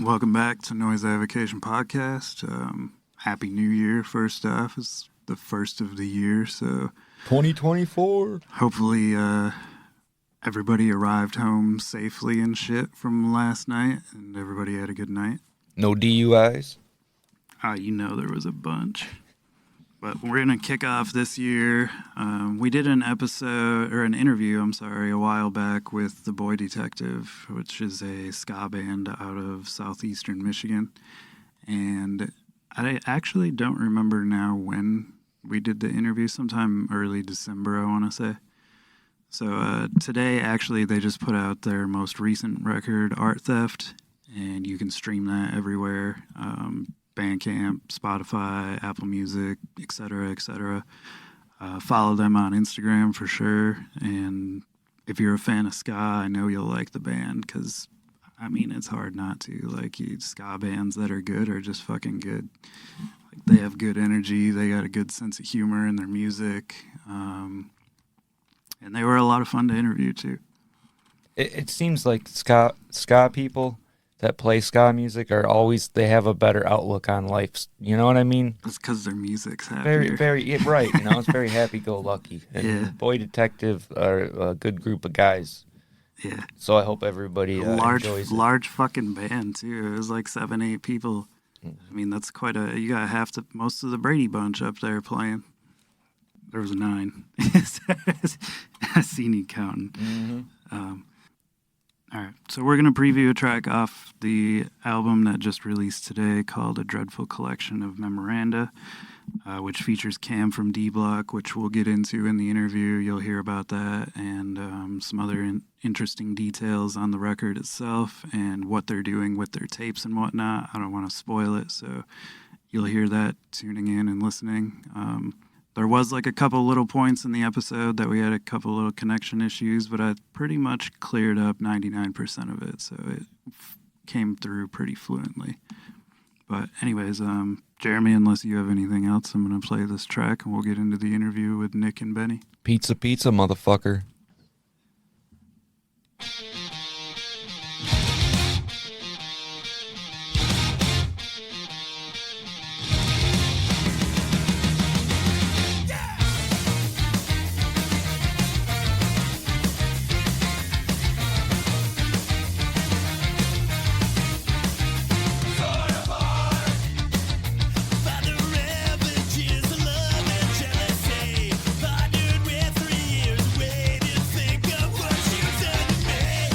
Welcome back to Noise Avocation Podcast. Happy New Year, first off. It's the first of the year, so 2024. hopefully everybody arrived home safely and shit from last night, and everybody had a good night. No DUIs. You know there was a bunch. But we're going to kick off this year. We did an interview, a while back with The Boy Detective, which is a ska band out of southeastern Michigan. And I actually don't remember now when we did the interview, sometime early December, I want to say. So today, actually, they just put out their most recent record, Art Theft, and you can stream that everywhere. Bandcamp, Spotify, Apple Music, etc., etc. Follow them on Instagram for sure. And if you're a fan of ska, I know you'll like the band because, I mean, it's hard not to. Like, ska bands that are good are just fucking good. Like, they have good energy. They got a good sense of humor in their music. And they were a lot of fun to interview, too. It seems like ska people that play ska music they have a better outlook on life. You know what I mean? It's because their music's happier. Right. You know, it's very happy-go-lucky. And Yeah. Boy Detective are a good group of guys. Yeah. So I hope everybody enjoys it. Large fucking band, too. It was like 7-8 people. I mean, that's quite you got most of the Brady Bunch up there playing. There was 9. I seen you counting. Mm-hmm. All right, so we're going to preview a track off the album that just released today called A Dreadful Collection of Memoranda, which features Cam from D-Block, which we'll get into in the interview. You'll hear about that and some other interesting details on the record itself and what they're doing with their tapes and whatnot. I don't want to spoil it, so you'll hear that tuning in and listening. There was like a couple little points in the episode that we had a couple little connection issues, but I pretty much cleared up 99% of it, so it came through pretty fluently. But anyways, Jeremy, unless you have anything else, I'm going to play this track and we'll get into the interview with Nick and Benny. Pizza, motherfucker. Partnered with 3 years, waiting, think of what you've done to me.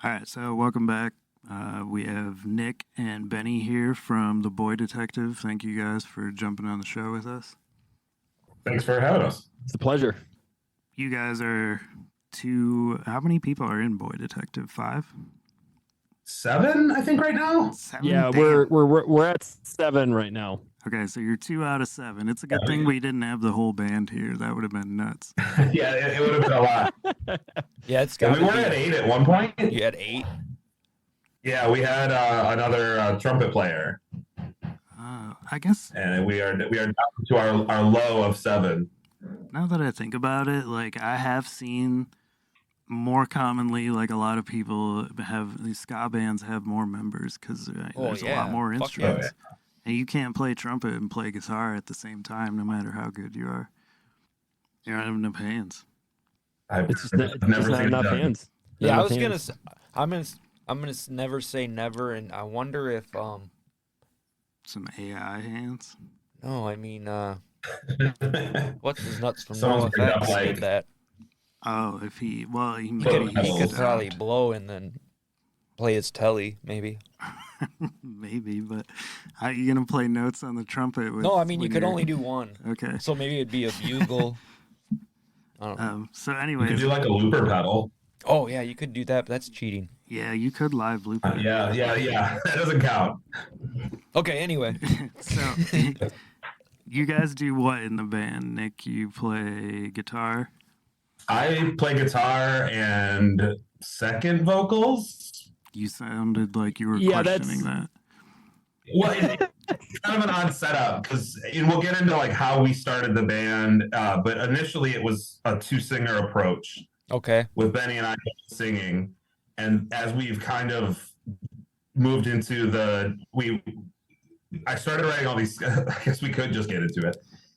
All right, so welcome back. We have Nick and Benny here from The Boy Detective. Thank you guys for jumping on the show with us. Thanks for having us. It's a pleasure. You guys are two. How many people are in Boy Detective? 5? 7, I think, right now. 7? Yeah, Damn. we're at 7 right now. Okay, so you're 2 out of 7. It's a good thing we didn't have the whole band here. That would have been nuts. Yeah, it would have been a lot. Yeah, it's Yeah, got. we were at 8 at one point. You had 8. Yeah, we had another trumpet player, I guess and we are down to our low of 7. now that I think about it, like I have seen more commonly, like a lot of people have these ska bands have more members because there's a lot more Fuck instruments. yeah. And you can't play trumpet and play guitar at the same time, no matter how good you are. You don't have enough hands. It's just not enough hands. Yeah, I Not was enough gonna. hands. I'm gonna never say never, and I wonder if Some AI hands. No, I mean what's his nuts from Someone's bringing up, NoFX like- did that. Oh, if he Foot maybe pedals. He could probably blow and then play his telly, maybe. maybe, but how are you gonna play notes on the trumpet? No, I mean you when could you're- only do one. Okay. So maybe it'd be a bugle. I don't know. So You could anyways, do like a looper pedal. Oh yeah, you could do that, but that's cheating. yeah, you could live loop it. Yeah. That doesn't count. Okay, anyway. So you guys do what in the band? Nick, you play guitar. I play guitar and second vocals. You sounded like you were Yeah, questioning that. Well, it's kind of an odd setup because we'll get into like how we started the band, but initially it was a 2-singer approach Okay. with Benny and I singing, and as we've kind of moved into I started writing all these. I guess we could just get into it,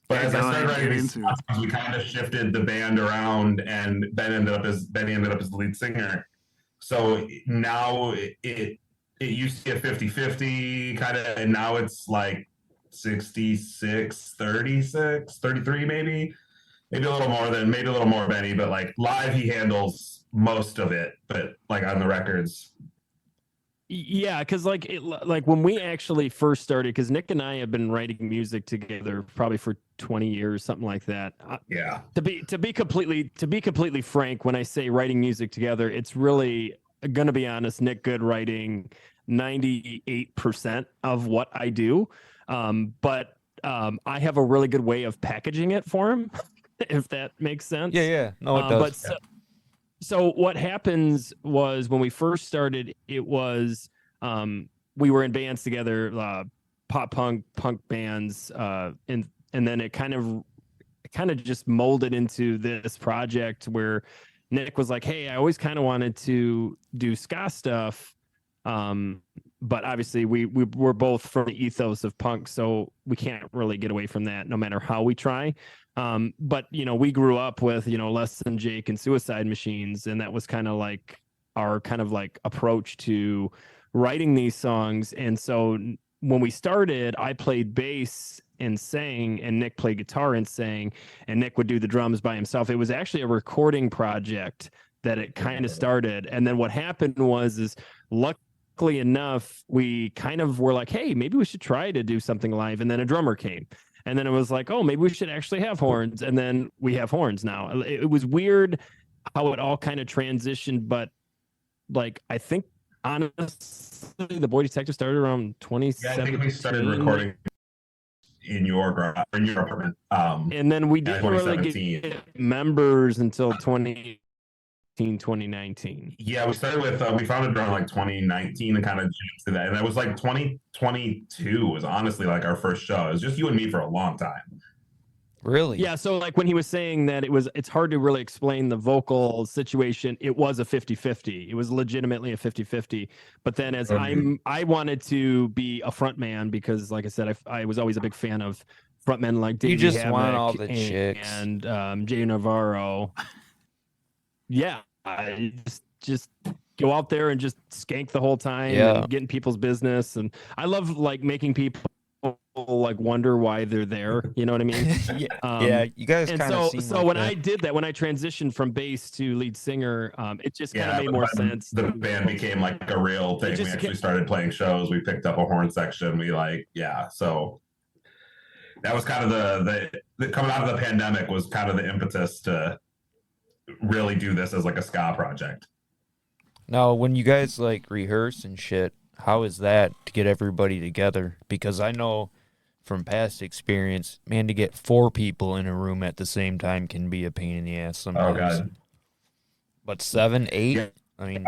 but Yeah, as I go started ahead, writing get these into it. songs, we kind of shifted the band around, and Benny ended up as the lead singer. So now it used to be a 50-50 kind of, and now it's like 66, 36, 33 maybe a little more Benny, but like live he handles most of it, but like on the records. Yeah, because like when we actually first started, because Nick and I have been writing music together probably for 20 years, something like that. Yeah. To be completely frank, when I say writing music together, it's really gonna be honest. Nick Good writing 98% of what I do, but I have a really good way of packaging it for him, if that makes sense. Yeah. No, it does. But so what happens was when we first started, it was we were in bands together, pop punk bands, and then it kind of just molded into this project where Nick was like, "Hey, I always kind of wanted to do ska stuff." But obviously we're both from the ethos of punk, so we can't really get away from that no matter how we try. But we grew up with Less Than Jake and Suicide Machines, and that was kind of like our approach to writing these songs. And so when we started, I played bass and sang, and Nick played guitar and sang, and Nick would do the drums by himself. It was actually a recording project that it kind of started. And then what happened was luckily enough, we kind of were like, hey, maybe we should try to do something live. And then a drummer came. And then it was like, oh, maybe we should actually have horns. And then we have horns now. It was weird how it all kind of transitioned. But like, I think, honestly, the Boy Detective started around 2017. Yeah, I think we started recording in your garage, in your apartment. And then we didn't really 2017. get members until 2019. Yeah, we started with we founded around like 2019 and kind of jumped to that, and that was like 2022 was honestly like our first show. It was just you and me for a long time. Really? Yeah, so like when he was saying that it's hard to really explain the vocal situation, it was a 50-50. It was legitimately a 50-50. But then as I wanted to be a front man because like I said, I was always a big fan of frontmen like Davey You just Havok want all the chicks. and Jay Navarro. Yeah, I just go out there and just skank the whole time Yeah. and get in people's business. And I love like making people like wonder why they're there. You know what I mean? Yeah, you guys And kind of so, seem so like when that. I did that, when I transitioned from bass to lead singer, it just kind of Yeah, made but more then sense. the band became like a real thing. We just actually started playing shows. We picked up a horn section. So that was kind of the coming out of the pandemic was kind of the impetus to really do this as like a ska project. Now, when you guys like rehearse and shit, how is that to get everybody together? Because I know from past experience, man, to get 4 people in a room at the same time can be a pain in the ass sometimes. Oh god. But 7, 8, Yeah. I mean,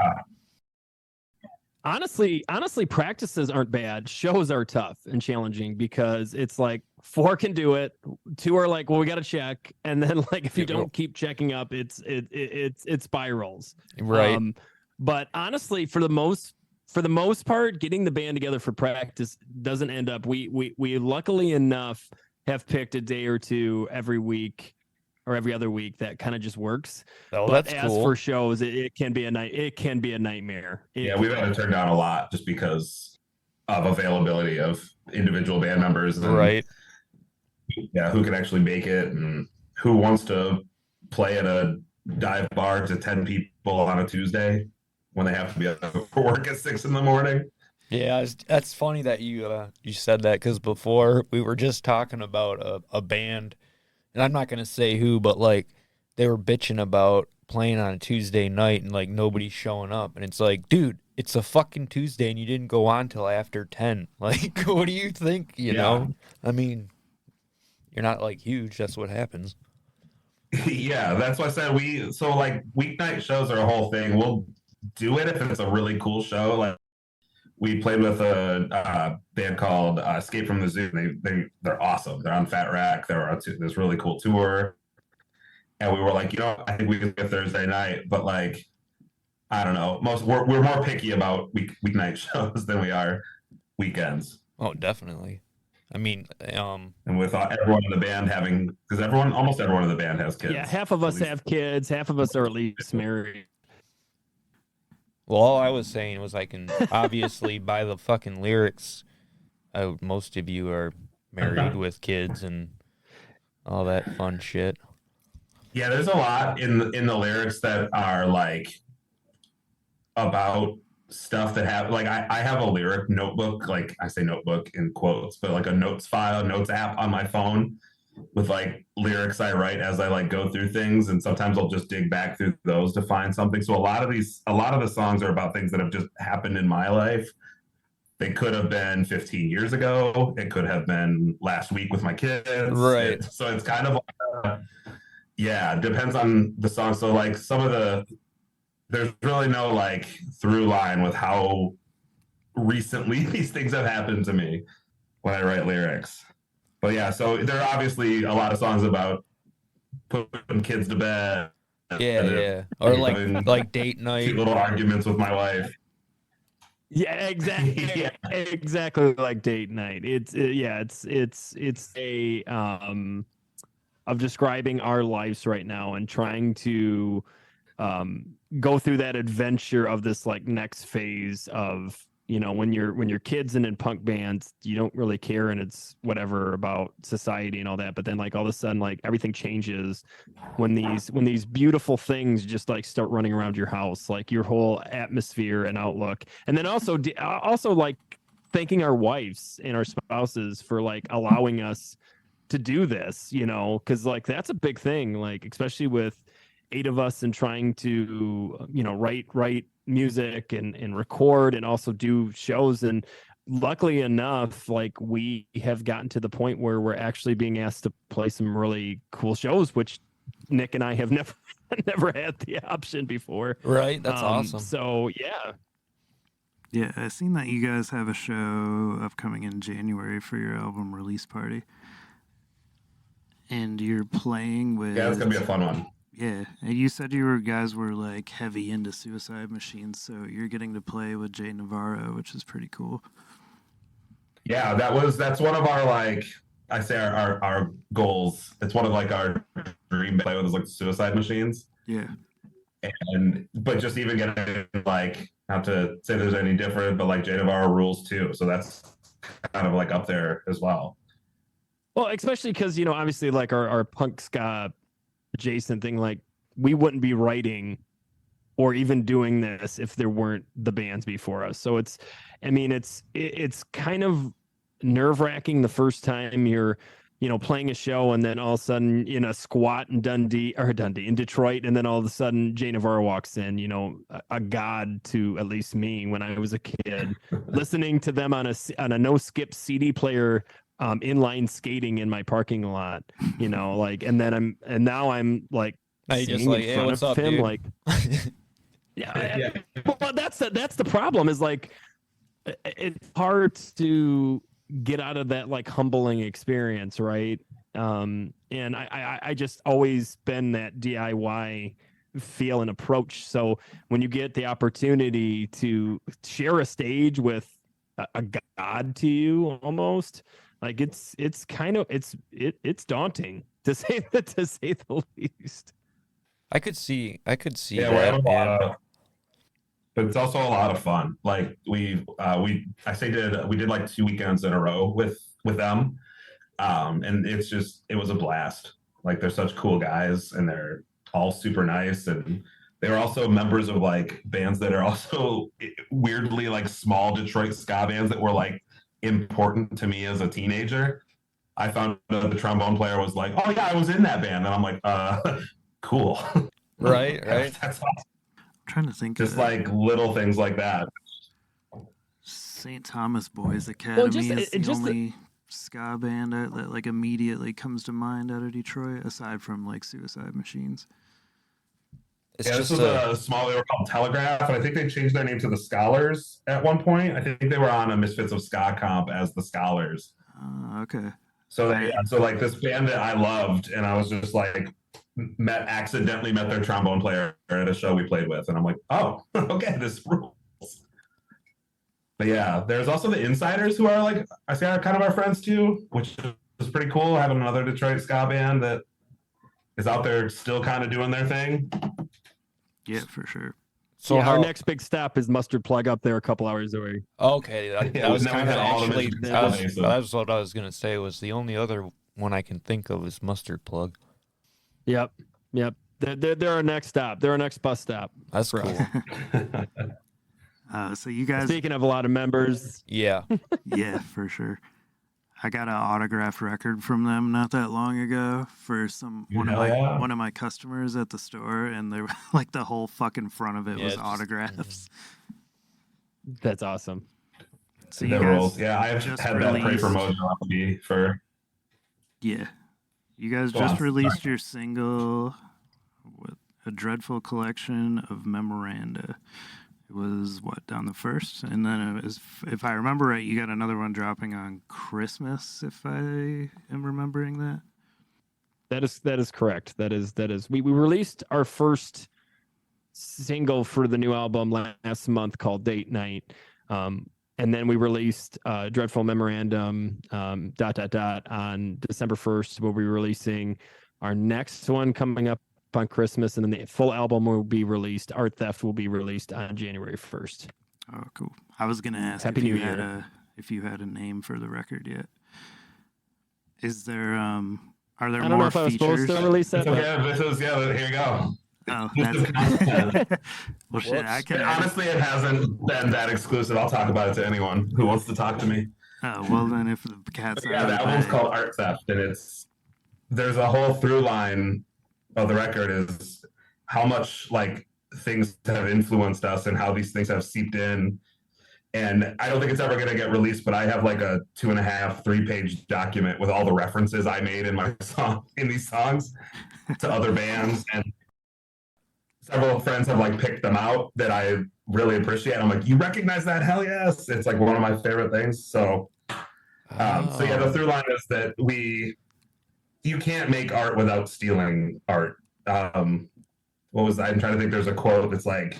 Honestly, practices aren't bad. Shows are tough and challenging because it's like 4 can do it, 2 are like, well, we got to check, and then like if you don't keep checking up, it spirals. right. But honestly, for the most part, getting the band together for practice doesn't end up. We luckily enough have picked a day or two every week or every other week that kind of just works. Oh, But that's as cool. for shows, it can be a nightmare. Yeah, we've had to turn down a lot just because of availability of individual band members and Right. yeah, who can actually make it and who wants to play at a dive bar to 10 people on a Tuesday when they have to be up for work at 6 in the morning. Yeah, that's funny that you said that because before we were just talking about a band, and I'm not gonna say who, but like they were bitching about playing on a Tuesday night and like nobody's showing up, and it's like, dude, it's a fucking Tuesday and you didn't go on till after 10. Like, what do you think? You know, I mean, you're not like huge. That's what happens. Yeah, that's why I said like weeknight shows are a whole thing. We'll do it if it's a really cool show. Like we played with a band called Escape from the Zoo. They're awesome. They're on Fat Rack. They're on this really cool tour, and we were like, I think we could get Thursday night, but like, I don't know. We're more picky about weeknight shows than we are weekends. Oh, definitely. I mean, And with everyone in the band because almost everyone in the band has kids. Yeah, half of us have kids, half of us are at least married. well, all I was saying was I can obviously by the fucking lyrics, most of you are married with kids and all that fun shit. Yeah, there's a lot in the lyrics that are like about stuff that have like I have a lyric notebook, like I say notebook in quotes, but like a notes app on my phone with like lyrics I write as I like go through things, and sometimes I'll just dig back through those to find something. So a lot of the songs are about things that have just happened in my life. They could have been 15 years ago. It could have been last week with my kids. Right. So it's kind of yeah, depends on the song. So like there's really no like through line with how recently these things have happened to me when I write lyrics. But yeah, so there are obviously a lot of songs about putting kids to bed. Yeah. Or like date night. Cute little arguments with my wife. Yeah, exactly. Yeah. Exactly like date night. It's a of describing our lives right now and trying to go through that adventure of this like next phase of, when you're kids and in punk bands, you don't really care and it's whatever about society and all that, but then like all of a sudden like everything changes when these beautiful things just like start running around your house, like your whole atmosphere and outlook. And then also like thanking our wives and our spouses for like allowing us to do this, because like that's a big thing, like especially with 8 of us and trying to write music and record and also do shows. And luckily enough, like we have gotten to the point where we're actually being asked to play some really cool shows, which Nick and I have never had the option before. Right, that's awesome. So Yeah, I've seen that you guys have a show upcoming in January for your album release party. And you're playing with... Yeah, it's going to be a fun one. Yeah, and you said you guys were like heavy into Suicide Machines, so you're getting to play with Jay Navarro, which is pretty cool. Yeah, that's one of our like I say our goals. It's one of like our dream play with is like Suicide Machines. Yeah. But just even getting like, not to say there's any different, but like Jay Navarro rules too. So that's kind of like up there as well. Well, especially because, you know, obviously like our punk ska adjacent thing, like we wouldn't be writing or even doing this if there weren't the bands before us. So it's kind of nerve wracking the first time you're, you know, playing a show and then all of a sudden in a squat in in Detroit. And then all of a sudden Jay Navarro walks in, you know, a god to at least me when I was a kid, listening to them on a no skip CD player, inline skating in my parking lot, you know, like, and now I'm like, Now you just singing like, in hey, front what's of up, him, dude? like, yeah. Well, that's the problem is like, it's hard to get out of that like humbling experience, right? And I just always been that DIY feel and approach. So when you get the opportunity to share a stage with a god to you, almost like it's daunting to say the least. I could see Yeah, we that. have a lot And of, but it's also a lot of fun. Like we did like 2 weekends in a row with them, and it was a blast. Like they're such cool guys, and they're all super nice, and they were also members of like bands that are also weirdly like small Detroit ska bands that were like important to me as a teenager. I found out the trombone player was like, "Oh yeah, I was in that band," and I'm like, cool." right. That's awesome. I'm trying to think Just of like little things like that. St. Thomas Boys Academy just- is it the just- only ska band that like immediately comes to mind out of Detroit, aside from like Suicide Machines. It's Yeah, just this was a small. They were called Telegraph, and I think they changed their name to the Scholars at one point. I think they were on a Misfits of Ska comp as the Scholars. Okay. So so like this band that I loved, and I was just like accidentally met their trombone player at a show we played with, and I'm like, oh, okay, this rules. But yeah, there's also the Insiders who are like I say are kind of our friends too, which is pretty cool. Having another Detroit ska band that is out there still kind of doing their thing. Yeah, for sure. so yeah, how, our next big stop is Mustard Plug up there a couple hours away. okay. That Yeah, was we've never kind of had all the actually Michigan that State, so- was what I was gonna say. Was the only other one I can think of is Mustard Plug. Yep. They're our next stop. They're our next bus stop. That's for cool. us. So you guys, Speaking of a lot of members, Yeah. yeah, for sure. I got an autographed record from them not that long ago for one of my customers at the store, and they were like the whole fucking front of it Yeah, was it's just- autographs. that's awesome. So The you rules. guys, Yeah, I have just had that Pray for released- Mojo LP for yeah, you guys Go just on. released your single with a dreadful collection of memoranda. It was down the 1st, and then it was, if I remember right, you got another one dropping on Christmas, if I am remembering that. That is correct. That is we released our first single for the new album last month called Date Night. And then we released Dreadful Memorandum ... on December 1st. We'll be releasing our next one coming up on Christmas, and then the full album will be released. Art Theft will be released on January 1st. Oh, cool. I was gonna ask Happy if you New had Year. if you had a name for the record yet. Is there are there I don't more know if I was supposed features? to release that. It's but- okay. This is here you go. Oh, This is that's content. well, shit. I Whoops. can Honestly, it hasn't been that exclusive. I'll talk about it to anyone who wants to talk to me. Oh, well then, if the cat's But yeah, the album's called Art Theft, and there's a whole through line of the record is how much like things have influenced us and how these things have seeped in. And I don't think it's ever going to get released, but I have like a 2.5, 3-page document with all the references I made in my song in these songs to other bands, and several friends have like picked them out that I really appreciate. I'm like, you recognize that? Hell yes! It's like one of my favorite things. So yeah, the through line is that you can't make art without stealing art. I'm trying to think. There's a quote that's like,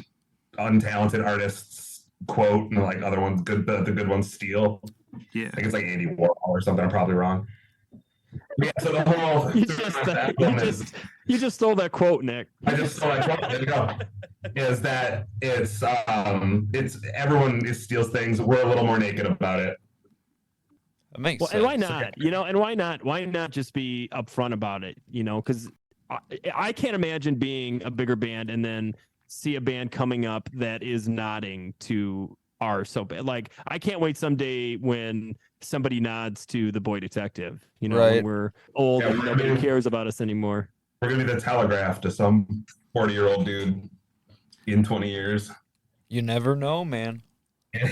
"Untalented artists quote," and like other ones, the good ones steal. Yeah. I think it's like Andy Warhol or something. I'm probably wrong. Yeah, so the whole You just stole that quote, Nick. I just saw that quote. There you go. Is that it's everyone steals things. We're a little more naked about it. It makes Well, sense. and why not? You know, and why not? Why not just be upfront about it? You know, because I can't imagine being a bigger band and then see a band coming up that is nodding to our so bad. Like, I can't wait someday when somebody nods to the Boy Detective. You know, when Right. we're old Yeah, and we're nobody gonna- cares about us anymore. We're gonna be the Telegraph to some 40-year-old dude in 20 years. You never know, man.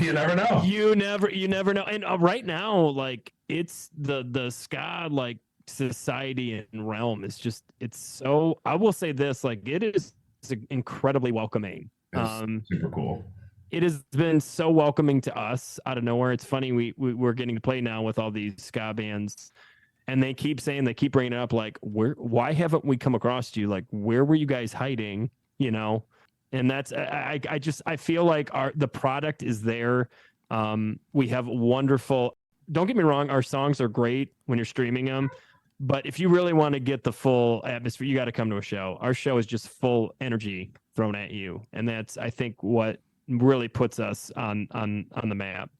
You never know. You never know. And right now, like, it's the ska like society and realm is just, it's so, I will say this, like, it is incredibly welcoming. It's super cool. It has been so welcoming to us out of nowhere. It's funny, we're getting to play now with all these ska bands, and they keep bringing it up, like, why haven't we come across you? Like, where were you guys hiding? You know, and that's, I feel like the product is there. We have wonderful. Don't get me wrong, our songs are great when you're streaming them, but if you really want to get the full atmosphere, you got to come to a show. Our show is just full energy thrown at you, and that's, I think, what really puts us on the map.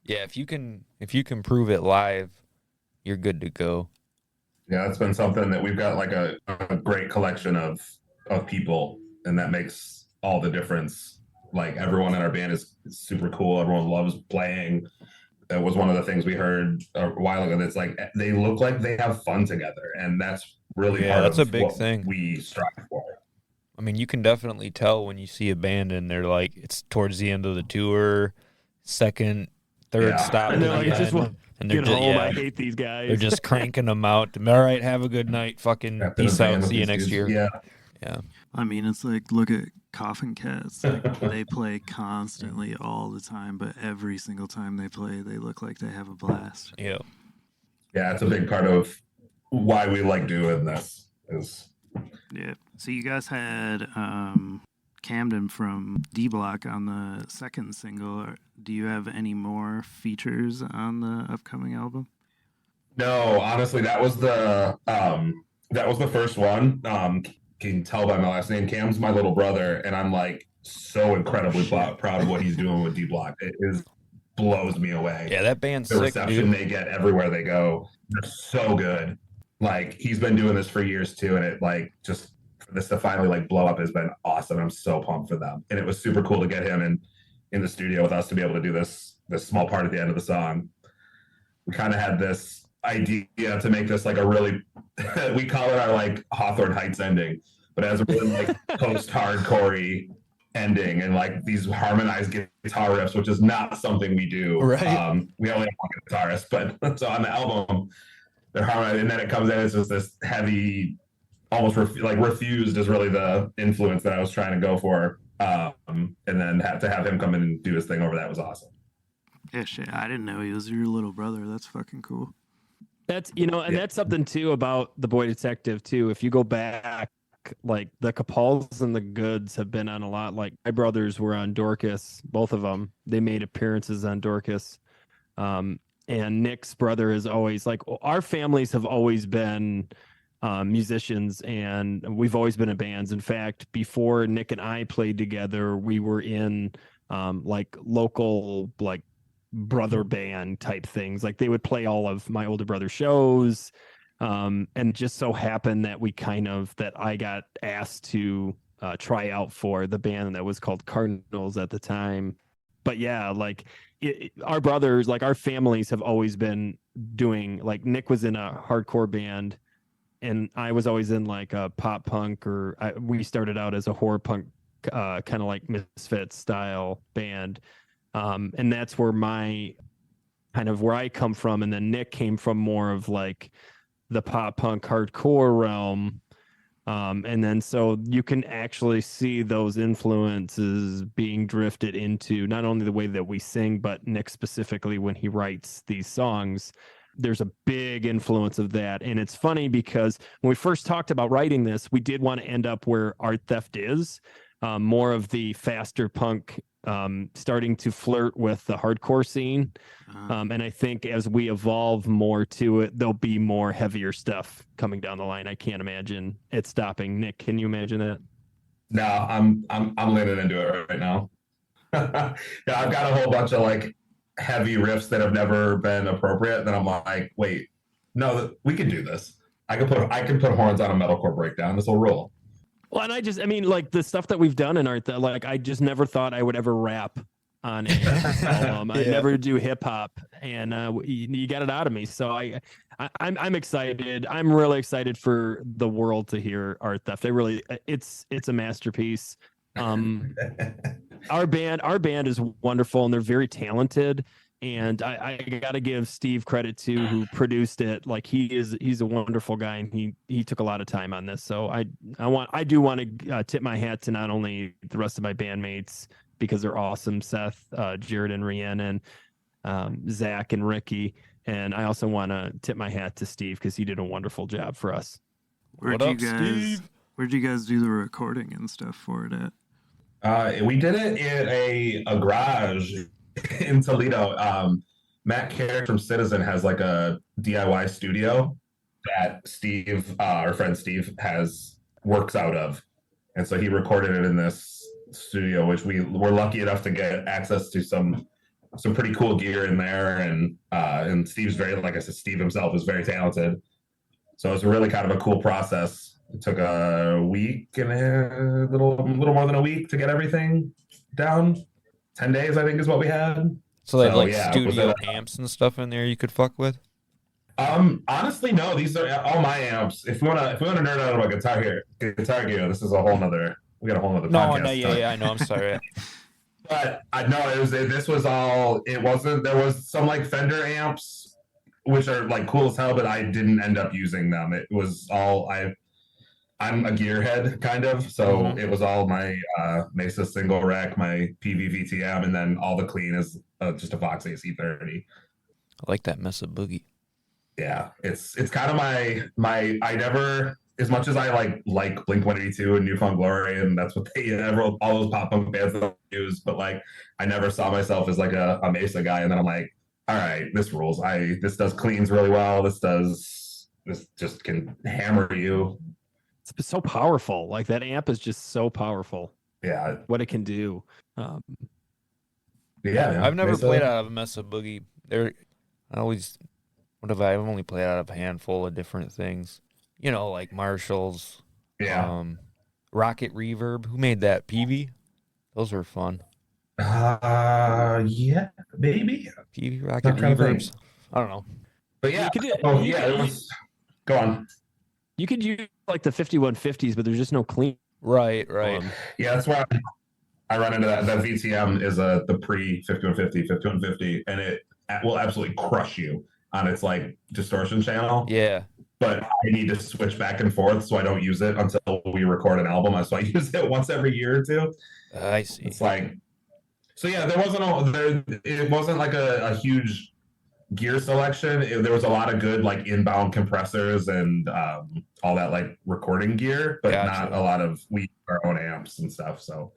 Yeah, if you can prove it live, you're good to go. Yeah, that's been something that we've got, like a great collection of people, and that makes all the difference. Like, everyone in our band is super cool. Everyone loves playing. That was one of the things we heard a while ago. That's like, they look like they have fun together, and that's really part that's of a big what thing. we strive for. I mean, you can definitely tell when you see a band and they're like, it's towards the end of the tour, second, third Yeah. stop, And they're like, it's just and they're Get just, home. yeah, I hate these guys. they're just cranking them out. All right, have a good night. Fucking Got been a peace band out. with See you these next dudes. year. Yeah. I mean, it's like, look at Coffin Cats. Like, they play constantly all the time, but every single time they play, they look like they have a blast. Yeah. Yeah, it's a big part of why we like doing this. Is Yeah. So you guys had Camden from D Block on the second single. Do you have any more features on the upcoming album? No, honestly, that was the first one. Can you tell by my last name? Cam's my little brother, and I'm like so incredibly proud of what he's doing with D Block. It blows me away. Yeah, that band's The sick, reception dude. they get everywhere they go, they're so good. Like, he's been doing this for years too, and it, like, just for this to finally, like, blow up has been awesome. I'm so pumped for them, and it was super cool to get him in the studio with us to be able to do this small part at the end of the song. We kind of had this idea to make this like a really we call it our like Hawthorne Heights ending, but as a really like post-hardcore ending, and like these harmonized guitar riffs, which is not something we do. Right. We only have one guitarist, but so on the album they're harmonized, and then it comes in as just this heavy, almost Refused is really the influence that I was trying to go for. And then to have him come in and do his thing over that was awesome. Yeah, shit. I didn't know he was your little brother. That's fucking cool. That's, you know, and that's something too about the Boy Detective too. If you go back, like, the Capals and the Goods have been on a lot. Like, my brothers were on Dorcas, both of them. They made appearances on Dorcas. And Nick's brother is always like, our families have always been musicians, and we've always been in bands. In fact, before Nick and I played together, we were in like local, like, brother band type things. Like, they would play all of my older brother's shows, and just so happened that I got asked to try out for the band that was called Cardinals at the time. But yeah, like, our brothers, like, our families have always been doing, like, Nick was in a hardcore band, and I was always in like a pop punk, we started out as a horror punk, kind of like Misfits style band. And that's where where I come from. And then Nick came from more of like the pop punk hardcore realm. And then so you can actually see those influences being drifted into not only the way that we sing, but Nick specifically when he writes these songs. There's a big influence of that. And it's funny because when we first talked about writing this, we did want to end up where Art Theft is, more of the faster punk, starting to flirt with the hardcore scene. And I think as we evolve more to it, there'll be more heavier stuff coming down the line. I can't imagine it stopping. Nick, can you imagine that? No, I'm leaning into it right now. Yeah, I've got a whole bunch of like heavy riffs that have never been appropriate, then I'm like, wait, no, we can do this. I can put horns on a metalcore breakdown. This will rule. Well, and I mean, like the stuff that we've done in art, that like I just never thought I would ever rap on it. I never do hip hop, and you got it out of me. So I'm excited. I'm really excited for the world to hear Art Theft. It's a masterpiece. Our band is wonderful, and they're very talented. And I got to give Steve credit too, who produced it. Like he's a wonderful guy, and he took a lot of time on this. So I do want to tip my hat to not only the rest of my bandmates because they're awesome, Seth, Jared, and Rhiannon, Zach, and Ricky, and I also want to tip my hat to Steve because he did a wonderful job for us. Where'd you guys do the recording and stuff for it at? We did it in a garage in Toledo. Matt Carrick from Citizen has like a DIY studio that Steve, our friend Steve, works out of, and so he recorded it in this studio, which we were lucky enough to get access to some pretty cool gear in there, and Steve's like I said, Steve himself is very talented, so it's really kind of a cool process. It took a week and a little more than a week to get everything down. 10 days, I think, is what we had. So they have studio amps and stuff in there you could fuck with? Honestly, no. These are all my amps. If we wanna nerd out about guitar gear, this is a whole nother. We got a whole nother. No, I know. I'm sorry. But I know this was all. It wasn't. There was some like Fender amps, which are like cool as hell, but I didn't end up using them. It was all I'm a gearhead kind of, so it was all my Mesa single rack, my PV VTM, and then all the clean is just a Vox AC30. I like that Mesa Boogie. Yeah, it's kind of my I never, as much as I like Blink-182 and New Found Glory, and that's what all those pop punk bands that I use, but like I never saw myself as like a Mesa guy, and then I'm like, all right, this rules. This does cleans really well. This just can hammer you. It's so powerful. Like that amp is just so powerful. Yeah, what it can do. Yeah, I've never played out of a Mesa Boogie. I've only played out of a handful of different things. You know, like Marshalls. Yeah. Rocket Reverb. Who made that? PV? Those were fun. Yeah, maybe. PV Rocket Reverbs. I don't know. But yeah. It was. Go on. You could use like the 5150s, but there's just no clean. Right. Yeah, that's why I run into that. That VTM is the pre 5150, and it will absolutely crush you on its like distortion channel. Yeah. But I need to switch back and forth, so I don't use it until we record an album. So I use it once every year or two. I see. It's like, so yeah, it wasn't like a huge gear selection. There was a lot of good like inbound compressors and all that like recording gear, but not a lot of our own amps and stuff. So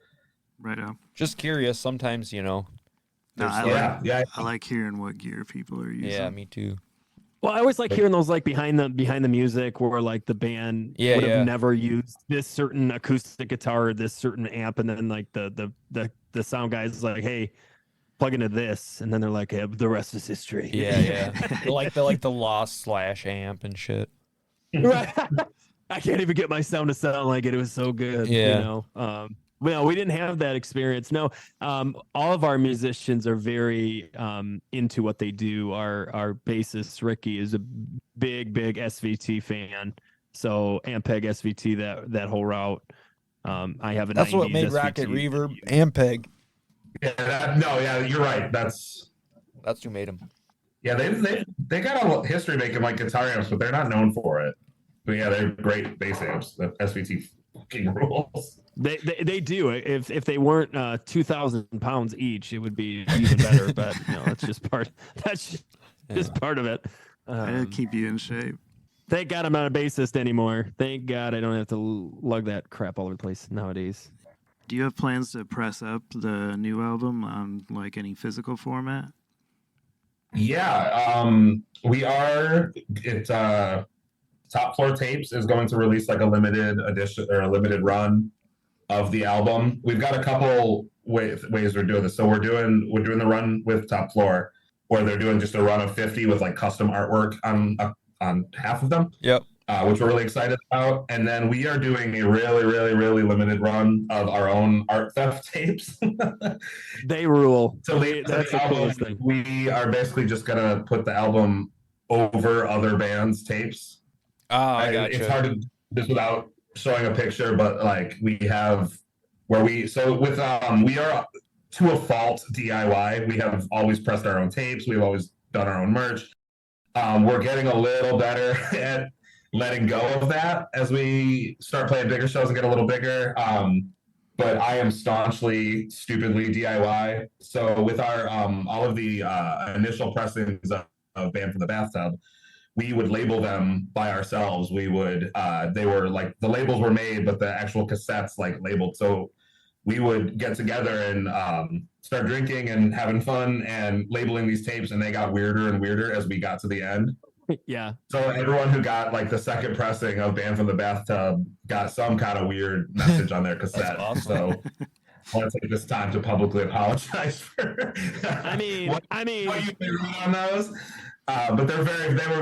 right on. Just curious. Sometimes I like hearing what gear people are using. Yeah, me too. Well, I always like hearing those like behind the music where like the band would have never used this certain acoustic guitar or this certain amp, and then like the sound guys is like, hey, plug into this, and then they're like, yeah, the rest is history. Yeah. like the Lost / amp and shit. Right. I can't even get my sound to sound like it. It was so good. Yeah. You know. Well, we didn't have that experience. No. All of our musicians are very into what they do. Our bassist Ricky is a big SVT fan. So Ampeg SVT that whole route. I have a. That's 90s what made SVT. Rocket Reverb Ampeg. Yeah, you're right. That's who made them. Yeah, they got a history making like guitar amps, but they're not known for it. But yeah, they're great bass amps. The SVT fucking rules. They do. If they weren't 2,000 pounds each, it would be even better. But that's just part. That's just part of it. It'll keep you in shape. Thank God I'm not a bassist anymore. Thank God I don't have to lug that crap all over the place nowadays. Do you have plans to press up the new album on like any physical format? Yeah, we are. Top Floor Tapes is going to release like a limited edition or a limited run of the album. We've got a couple ways we're doing this. So we're doing the run with Top Floor, where they're doing just a run of 50 with like custom artwork on half of them. Yep. Which we're really excited about. And then we are doing a really, really, really limited run of our own art theft tapes. They rule. So That's the coolest thing. we are basically just gonna put the album over other bands' tapes. Oh, I got It's you. hard to do this without showing a picture, but like we have where we we are to a fault DIY. We have always pressed our own tapes. We've always done our own merch. We're getting a little better at letting go of that as we start playing bigger shows and get a little bigger. But I am staunchly, stupidly DIY. So with our all of the initial pressings of Band from the Bathtub, we would label them by ourselves. We would they were like the labels were made, but the actual cassettes like labeled. So we would get together and start drinking and having fun and labeling these tapes, and they got weirder and weirder as we got to the end. Yeah. So everyone who got like the second pressing of Band from the Bathtub got some kind of weird message on their cassette. Awesome. So I want to take this time to publicly apologize for. I mean, what you did on those. But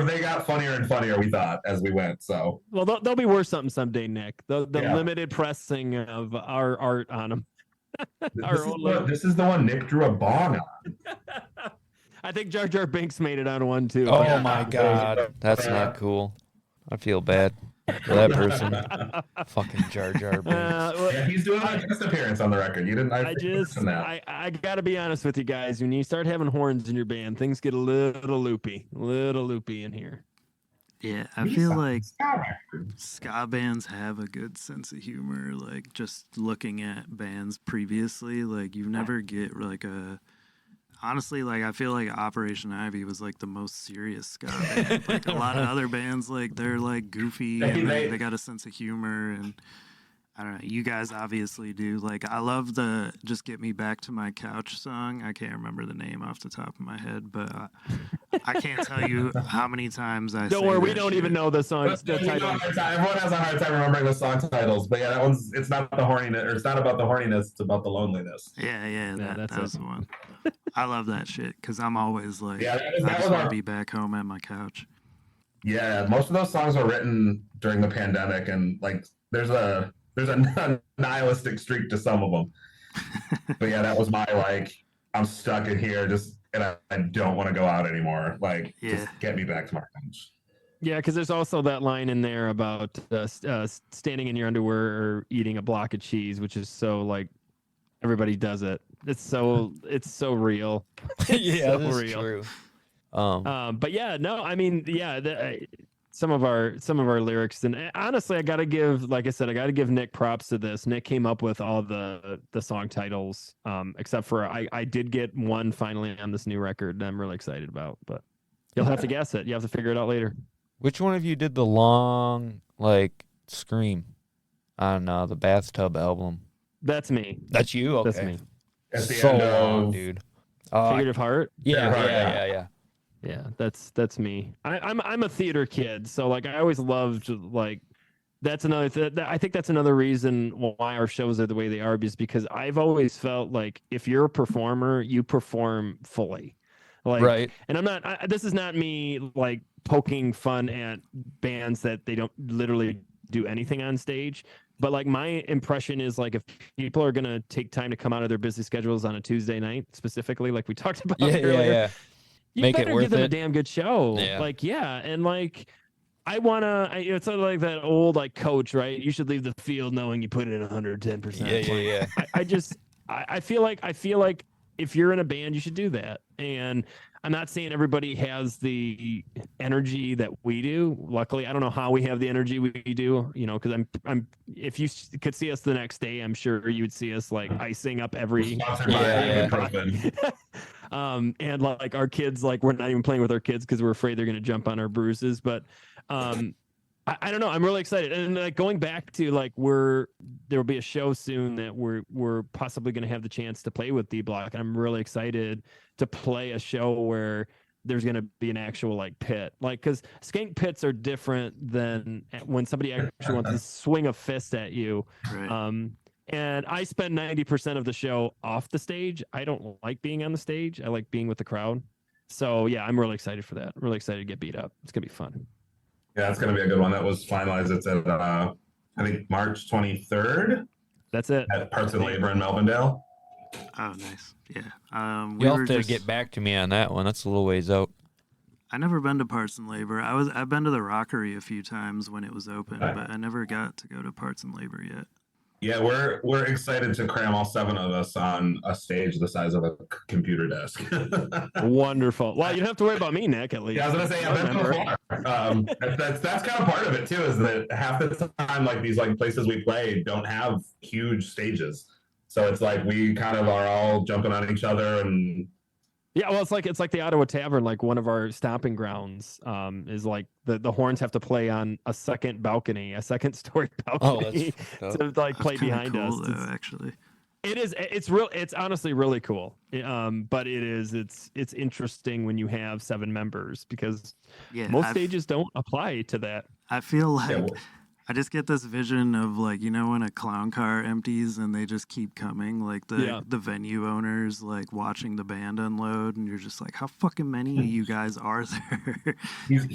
they got funnier and funnier, we thought, as we went. So well, they'll be worth something someday, Nick. The Yeah. limited pressing of our art on them. this is the one Nick drew a bong on. I think Jar Jar Binks made it on one too. Oh Yeah. my God, that's not cool. I feel bad for that person. Fucking Jar Jar Binks. Yeah, he's doing a guest appearance on the record. You didn't. I gotta be honest with you guys. When you start having horns in your band, things get a little loopy in here. Yeah, I feel like ska bands have a good sense of humor. Like just looking at bands previously, like you never get like a. Honestly, like I feel like Operation Ivy was like the most serious ska band. Like a lot of other bands, like they're like goofy and they got a sense of humor, and I don't know. You guys obviously do. Like I love the "Just Get Me Back to My Couch" song. I can't remember the name off the top of my head, but I can't tell you how many times I. Don't worry, we don't even know the songs. The title. Everyone has a hard time remembering the song titles, but yeah, that one's. It's not the horniness, or it's not about the horniness. It's about the loneliness. Yeah, that's that was the one. I love that shit because I'm always like, Yeah, I just want to be back home at my couch. Yeah, most of those songs were written during the pandemic, and like there's a nihilistic streak to some of them. But yeah, that was my like, I'm stuck in here, and I don't want to go out anymore. Like, just get me back to my couch. Yeah, because there's also that line in there about standing in your underwear or eating a block of cheese, which is so like everybody does it. It's so real. Yeah, so that's real. true. But yeah, no, I mean, yeah, some of our lyrics, and honestly, I gotta give Nick props to this. Nick came up with all the song titles, except for I did get one finally on this new record that I'm really excited about, but you'll have to guess it. You have to figure it out later. Which one of you did the long like scream on the Bathtub album? That's me. That's you. Okay. That's me. At the So end long, of dude. Figurative Heart. Yeah. Yeah, that's me. I'm a theater kid, so like I always loved like that's another I think that's another reason why our shows are the way they are, is because I've always felt like if you're a performer, you perform fully. Like, Right. And I'm not. This is not me like poking fun at bands that they don't literally do anything on stage. But like my impression is like if people are gonna take time to come out of their busy schedules on a Tuesday night, specifically, like we talked about earlier, Yeah. you Make it better worth give them a it. damn good show. Yeah. Like, yeah. And like, it's sort of like that old like coach, right? You should leave the field knowing you put in 110%. Yeah. I feel like if you're in a band, you should do that. And I'm not saying everybody has the energy that we do. Luckily, I don't know how we have the energy we do, because I'm if you could see us the next day, I'm sure you would see us like icing up every Sponsored by ibuprofen. and like our kids, like we're not even playing with our kids because we're afraid they're going to jump on our bruises. But I don't know. I'm really excited. And like going back to like there will be a show soon that we're possibly going to have the chance to play with D Block. And I'm really excited to play a show where there's going to be an actual like pit, like, because skank pits are different than when somebody actually wants to swing a fist at you. Right. And I spend 90% of the show off the stage. I don't like being on the stage. I like being with the crowd. So yeah, I'm really excited for that. Really excited to get beat up. It's gonna be fun. Yeah, it's gonna be a good one. That was finalized. It's at I think March 23rd That's it. at Parts and Labor in Melvindale. Oh, nice. Yeah. We You'll were have to just, get back to me on that one. That's a little ways out. I never been to Parts and Labor. I've been to the Rockery a few times when it was open, Right. but I never got to go to Parts and Labor yet. Yeah, we're excited to cram all 7 of us on a stage the size of a computer desk. Wonderful. Well, you don't have to worry about me, Nick. At least. Yeah, I was gonna say, I've been Remember. before. That's kind of part of it too, is that half the time, like these like places we play don't have huge stages, so it's like we kind of are all jumping on each other, and Yeah, well, it's like the Ottawa Tavern, like one of our stomping grounds. Is like the horns have to play on a second balcony, a second story Oh, balcony that's to like play That's kinda behind cool, us. though, actually. It is. It's real. It's honestly really cool. But it is. It's interesting when you have 7 members because Yeah, most I f- stages don't apply to that. I feel like yeah, well, I just get this vision of, like, you know, when a clown car empties and they just keep coming, like Yeah. the venue owners like watching the band unload, and you're just like, how fucking many of you guys are there? he's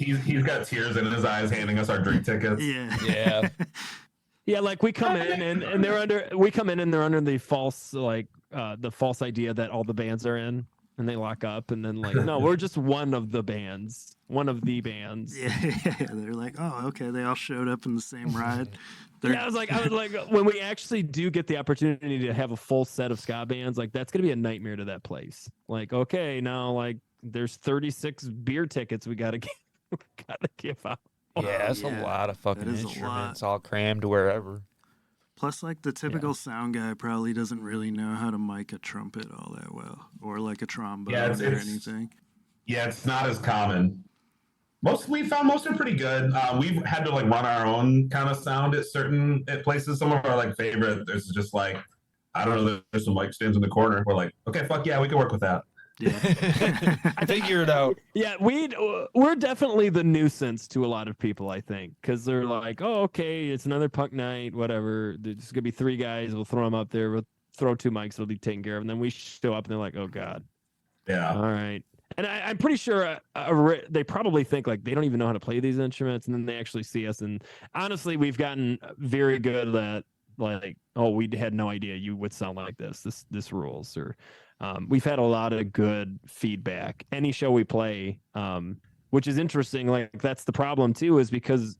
got tears in his eyes, handing us our drink tickets. Yeah. Yeah. Yeah, like we come in and they're under. We come in and they're under the false the false idea that all the bands are in, and they lock up, and then like no, we're just one of the bands. Yeah, they're like, oh, okay, they all showed up in the same ride. They're, Yeah, I was like, when we actually do get the opportunity to have a full set of ska bands, like that's gonna be a nightmare to that place. Like, okay, now like there's 36 beer tickets we gotta give out. Yeah, that's yeah, a lot of fucking is a instruments lot. all crammed wherever. Plus, like, the typical sound guy probably doesn't really know how to mic a trumpet all that well, or like a trombone Yeah, or it's- anything. Yeah, it's not as common. We found most are pretty good. We've had to like run our own kind of sound at places. Some of our like favorite, there's just like, I don't know, there's some mic stands in the corner. We're like, okay, fuck yeah, we can work with that. Yeah. Figure it out. Yeah, we're definitely the nuisance to a lot of people, I think, because they're like, oh, okay, it's another punk night, whatever. There's gonna be 3 guys. We'll throw them up there. We'll throw 2 mics. We'll be taken care of. And then we show up and they're like, oh god, Yeah. all right. And I'm pretty sure they probably think like they don't even know how to play these instruments, and then they actually see us. And honestly, we've gotten very good at like, oh, we had no idea you would sound like this. This rules. Or we've had a lot of good feedback. Any show we play, which is interesting. Like that's the problem too, is because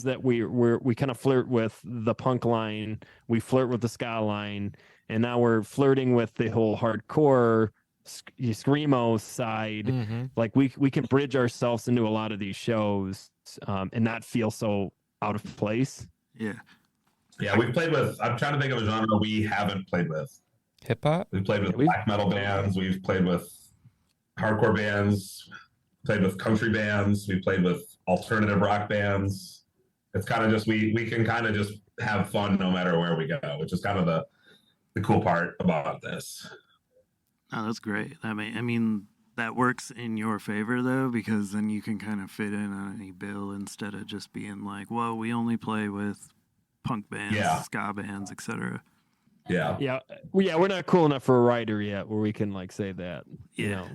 that we kind of flirt with the punk line, we flirt with the ska line, and now we're flirting with the whole hardcore screamo side. Mm-hmm. Like we can bridge ourselves into a lot of these shows and not feel so out of place. Yeah. Yeah, we've played with, I'm trying to think of a genre we haven't played with. Hip hop? We've played with We've- black metal bands, we've played with hardcore bands, played with country bands, we played with alternative rock bands. It's kind of just, we can kind of just have fun no matter where we go, which is kind of the cool part about this. Oh, that's great. I mean, that works in your favor though, because then you can kind of fit in on any bill instead of just being like, well, we only play with punk bands, Yeah. ska bands, etc. Yeah. Yeah, we're not cool enough for a writer yet, where we can like say that. You Yeah. know,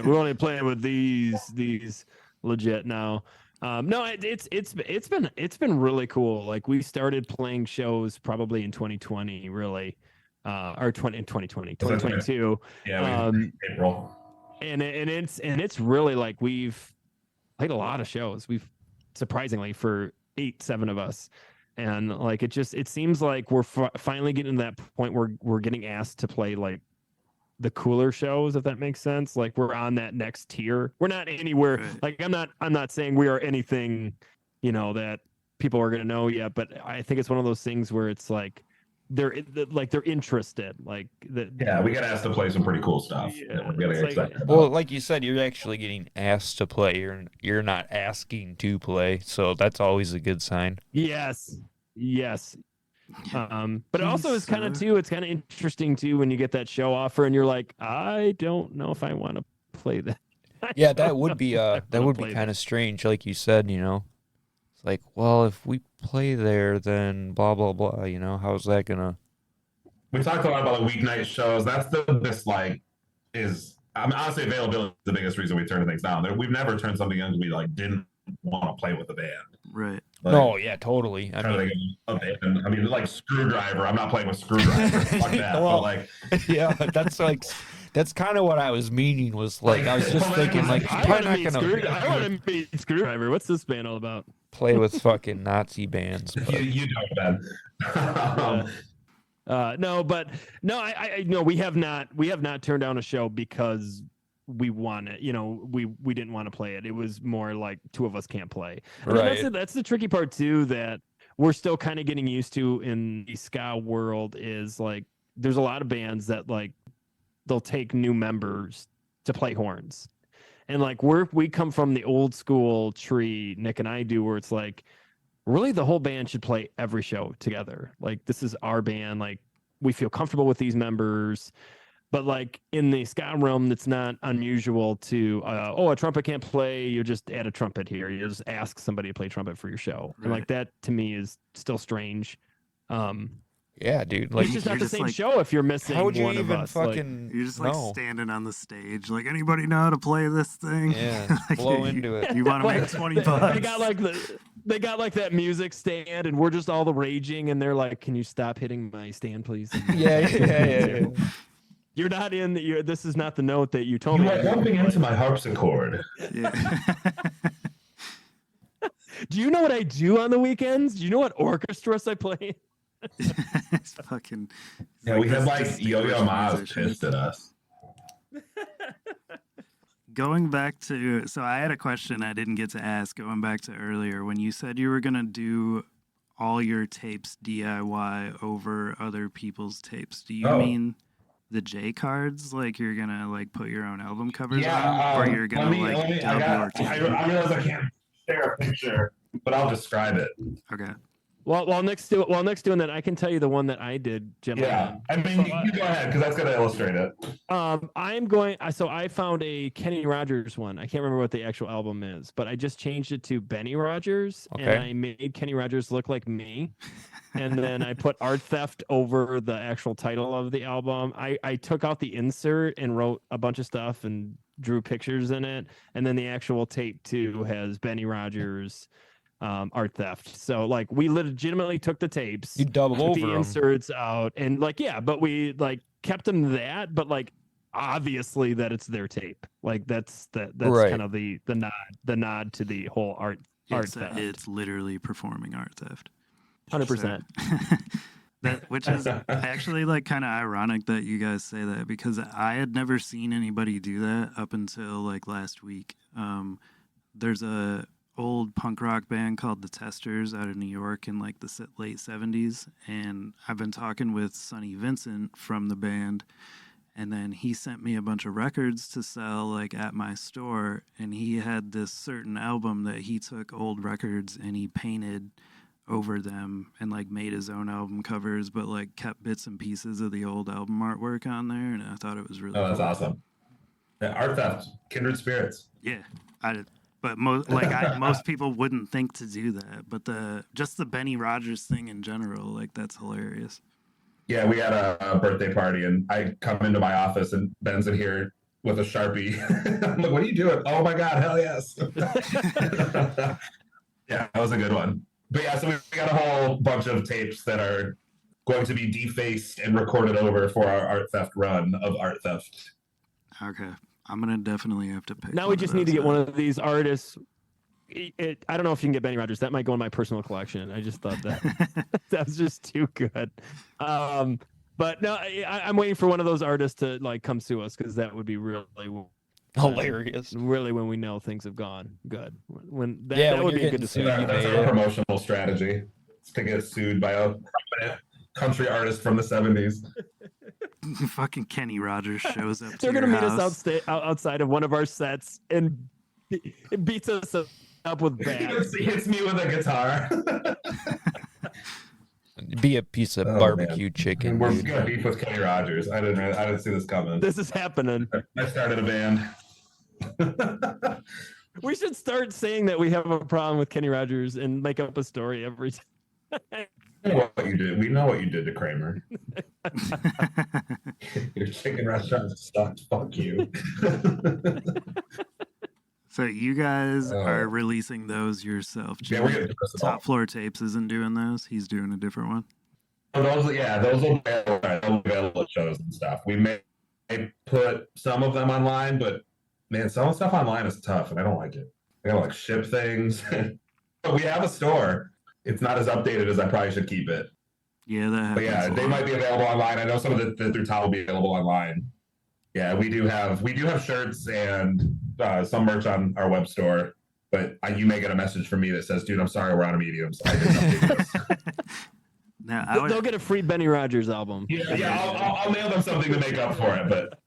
we're only playing with these legit now. No, it's been really cool. Like we started playing shows probably in 2020, really, or 2022. Yeah, April. And it's really like we've played a lot of shows. We've surprisingly for 7 of us, and like it seems like we're finally getting to that point where we're getting asked to play like the cooler shows, if that makes sense. Like we're on that next tier. We're not anywhere. Right. Like I'm not saying we are anything, that people are gonna know yet. But I think it's one of those things where it's like they're interested. Like that. Yeah, we got asked to play some pretty cool stuff. Yeah, that we're getting it's like- excited about. Well, like you said, you're actually getting asked to play. You're not asking to play, so that's always a good sign. Yes. But it also is kind of So- too. It's kind of interesting too when you get that show offer and you're like, I don't know if I want to play that. Yeah, that would be kind of strange, like you said. It's like, well, if we play there, then blah blah blah. How's that gonna? We talked a lot about the weeknight shows. That's this like is I mean, honestly, availability is the biggest reason we turn things down. We've never turned something in because we like didn't want to play with the band. Right. Like, No, yeah, totally. I trying to mean, think of a band. I mean, like Screwdriver. I'm not playing with Screwdriver. Fuck that. Well, but like, yeah, that's kind of what I was meaning. Was like I was just thinking like I you're want probably to not meet gonna I want to meet Screwdriver. What's this band all about? play with fucking Nazi bands. But you know, Ben. No, but no, I no, we have not turned down a show because we want it. You know, we didn't want to play it. It was more like two of us can't play. And Right. that's the tricky part too that we're still kind of getting used to in the ska world is like there's a lot of bands that like they'll take new members to play horns. And like we come from the old school tree, Nick and I do, where it's like really the whole band should play every show together. Like this is our band. Like we feel comfortable with these members, but like in the ska realm, it's not unusual to, a trumpet can't play. You just add a trumpet here. You just ask somebody to play trumpet for your show. And like that to me is still strange. yeah, dude. Like It's just not you're the just same like- show if you're missing how would you one of even us. Like, fucking You're just like know? standing on the stage. Like, anybody know how to play this thing? Yeah, Like, blow you- into it. You want to Like, make 20 bucks? they got like that music stand and we're just all the raging and they're like, can you stop hitting my stand, please? Yeah. You're not in this is not the note that you told You me. are bumping into my harpsichord. Yeah. Do you know what I do on the weekends? Do you know what orchestras I play? It's fucking. Yeah, we have this like Yo-Yo distinguished Ma's musician. pissed at us. Going back to, so I had a question I didn't get to ask. Going back to earlier, when you said you were gonna do all your tapes DIY over other people's tapes, do you Oh. mean the J cards? Like you're gonna like put your own album covers Yeah, on, or you're gonna I dub your tape? realize I can't share a picture, but I'll describe it. Okay. While Nick's doing that, I can tell you the one that I did, gentlemen. Yeah, I mean, you go ahead because that's gonna illustrate it. I'm going. So I found a Kenny Rogers one. I can't remember what the actual album is, but I just changed it to Benny Rogers, and Okay. I made Kenny Rogers look like me. And then I put Art Theft over the actual title of the album. I took out the insert and wrote a bunch of stuff and drew pictures in it. And then the actual tape too has Benny Rogers, Art Theft. So like we legitimately took the tapes, You double took over the 'em. inserts out, and like but we like kept them that, but like obviously that it's their tape. Like that's Right. kind of the nod to the whole art theft. It's literally performing art theft. 100%. That, which is actually like kind of ironic that you guys say that, because I had never seen anybody do that up until like last week. There's a old punk rock band called the Testers out of New York in like the late 70s, and I've been talking with Sonny Vincent from the band, and then he sent me a bunch of records to sell like at my store, and he had this certain album that he took old records and he painted over them and like made his own album covers, but like kept bits and pieces of the old album artwork on there, and I thought it was really Oh, that's cool. awesome. Yeah, Art Theft, kindred spirits. Yeah, but most people wouldn't think to do that, but just the Benny Rogers thing in general, like that's hilarious. Yeah, we had a birthday party, and I come into my office, and Ben's in here with a Sharpie. I'm like, "What are you doing?" Oh my God, hell yes! Yeah, that was a good one. But yeah, so we got a whole bunch of tapes that are going to be defaced and recorded over for our Art Theft run of Art Theft. Okay, I'm gonna definitely have to pick. Now we just need to get one of these artists. I don't know if you can get Benny Rogers. That might go in my personal collection. I just thought that that was just too good. But no, I'm waiting for one of those artists to like come sue us, because that would be really Hilarious. really when we know things have gone good. When that, Yeah, that when would you're be a good getting sued, decision. you That's made our it. promotional strategy. It's to get sued by a prominent country artist from the 70s. Fucking Kenny Rogers shows up. They're to gonna your meet house. us outside of one of our sets and beats us up with bats. He hits me with a guitar. Be a piece of Oh, barbecue man. chicken. We're dude. gonna beef with Kenny Rogers. I didn't see this coming. This is happening. I started a band. We should start saying that we have a problem with Kenny Rogers and make up a story every time. What you did? We know what you did to Kramer. Your chicken restaurant sucks. Fuck you. So you guys are Oh. releasing those yourself. Yeah, we're Jimmy? getting Top Floor Tapes isn't doing those. He's doing a different one. those will be available at shows and stuff. We may put some of them online, but man, selling stuff online is tough, and I don't like it. I gotta like ship things. But we have a store. It's not as updated as I probably should keep it. Yeah, that happens. But yeah, a they lot. might be available online. I know some of the through Towel will be available online. Yeah, we do have shirts and some merch on our web store. But you may get a message from me that says, "Dude, I'm sorry, we're on a medium." So I didn't update this. Now, I They'll would, get a free Benny Rogers album. I'll mail them something to make up for it. But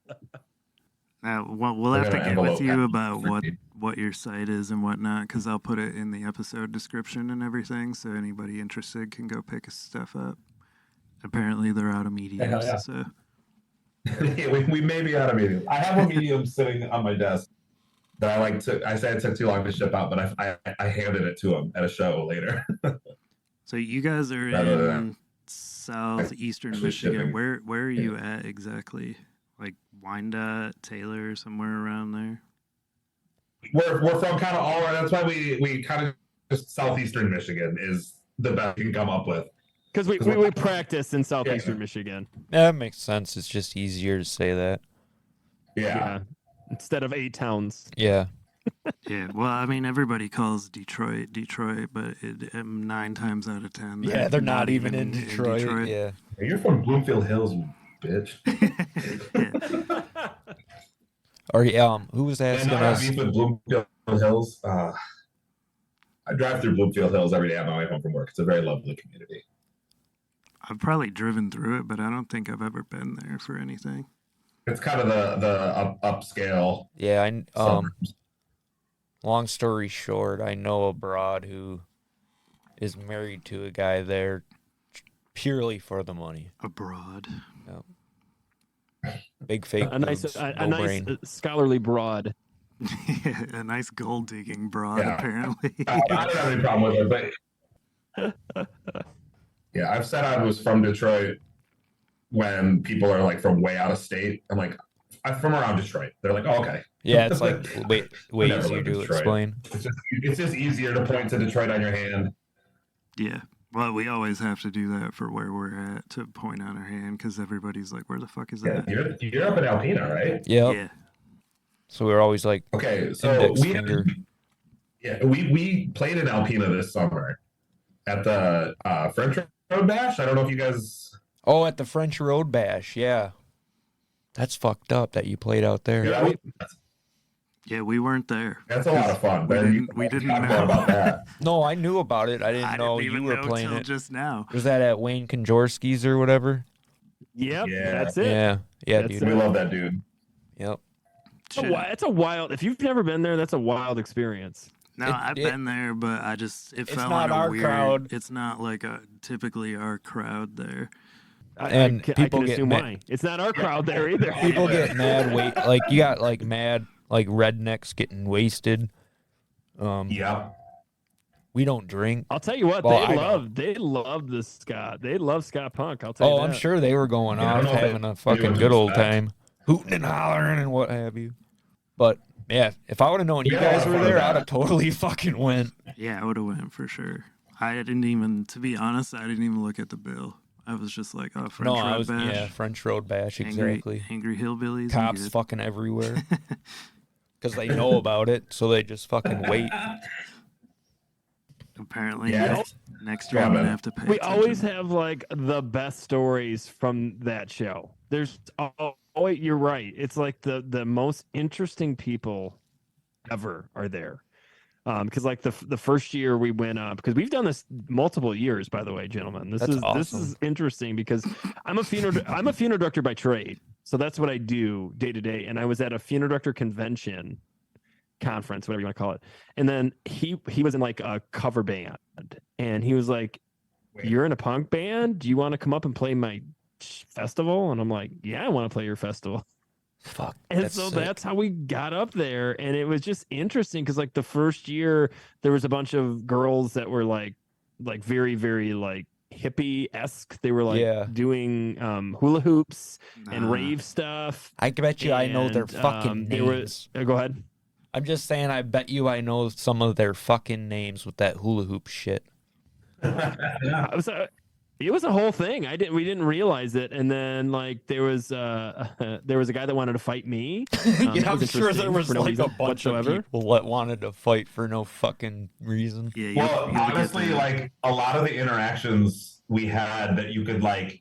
now, we'll I have got to an get with envelope you package about for what you. what your site is and whatnot, because I'll put it in the episode description and everything, so anybody interested can go pick his stuff up. Apparently, they're out of mediums, yeah. so we may be out of medium. I have a medium sitting on my desk that I said it took too long to ship out, but I handed it to him at a show later. so you guys are Rather in than southeastern actually Michigan. shipping. Where are you at exactly? Like Wyandotte, Taylor, somewhere around there? We're from kind of all around. That's why we kind of just southeastern Michigan is the best you can come up with. Because we practice in southeastern Yeah. Michigan. That makes sense. It's just easier to say that. Yeah. Instead of 8 towns. Yeah. Yeah, well, I mean, everybody calls Detroit, but 9 times out of 10, Yeah, they're not even in Detroit. Yeah. You're from Bloomfield Hills, you bitch. Yeah. Or who was asking And I have us? beef with Bloomfield Hills. I drive through Bloomfield Hills every day on my way home from work. It's a very lovely community. I've probably driven through it, but I don't think I've ever been there for anything. It's kind of the upscale. Yeah, suburbs. long story short, I know a broad who is married to a guy there purely for the money. Abroad. Big fake A nice, boobs, a no nice brain. scholarly broad. A nice gold digging broad, Yeah. apparently. I don't have any problem with it, but yeah, I've said I was from Detroit when people are like from way out of state. I'm like, I'm from around Detroit. They're like, oh, okay. Yeah, it's like way never easier lived in to Detroit. explain. It's just easier to point to Detroit on your hand. Yeah. Well, we always have to do that for where we're at to point on our hand because everybody's like, where the fuck is Yeah, that? you're up in Alpena, right? Yep. Yeah. So we were always like, Okay, so Index we finger. we played in Alpena this summer at the French Road Bash. I don't know if you guys. oh, at the French Road Bash. Yeah. That's fucked up that you played out there. Yeah, Yeah, we weren't there. that's a lot of fun. We didn't talk more know. about that. No, I knew about it. I didn't I know didn't even you were know playing till it. just now. Was that at Wayne Konjorski's or whatever? Yep, Yeah. that's it. Yeah. Yeah, That's dude. We love that dude. Yep. It's a wild. If you've never been there, that's a wild experience. No, I've been there, but it It's felt not in a our weird. crowd. It's not like typically our crowd there. And I people can get assume mad- why. It's not our crowd there either. People get mad. Like you got like mad, like rednecks getting wasted. Yep. We don't drink. I'll tell you what, Well, they love the ska. They love ska punk. I'll tell you Oh, that. I'm sure they were going Yeah, I off, don't know if having they a fucking knew good old respect. time, hooting and hollering and what have you. But yeah, if I would have known you We had a lot guys of were fun there, with I'd that. have totally fucking went. Yeah, I would have went for sure. I didn't even, to be honest, I didn't even look at the bill. I was just like, oh, French No, Road I was Bash, French Road Bash angry, exactly. angry hillbillies. I'm Cops good. fucking everywhere because they know about it, so they just fucking wait. Apparently, Yeah. next year I'm Yeah, gonna man. have to pay. We attention. always have like the best stories from that show. There's you're right. It's like the most interesting people ever are there. Because like the first year we went up, because we've done this multiple years, by the way, gentlemen. This That's is awesome. interesting because I'm a funeral director by trade, so that's what I do day to day. And I was at a funeral director convention conference, whatever you want to call it, and then he was in like a cover band, and he was like, "You're in a punk band? Do you want to come up and play my festival?" And I'm like, "Yeah, I want to play your festival." Fuck. And that's so sick. that's how we got up there. And it was just interesting because like the first year there was a bunch of girls that were like very, very like hippie-esque. They were like Yeah. doing hula hoops and Nah. rave stuff. I bet you I know their And, fucking they were names. go ahead. I'm just saying, I bet you I know some of their fucking names with that hula hoop shit. Yeah. It was a whole thing. We didn't realize it, and then like there was a guy that wanted to fight me. Yeah, that I'm was sure there interesting was for no like a reason bunch whatsoever. of people that wanted to fight for no fucking reason. Yeah, Well, you'll get honestly, that. like a lot of the interactions we had that you could like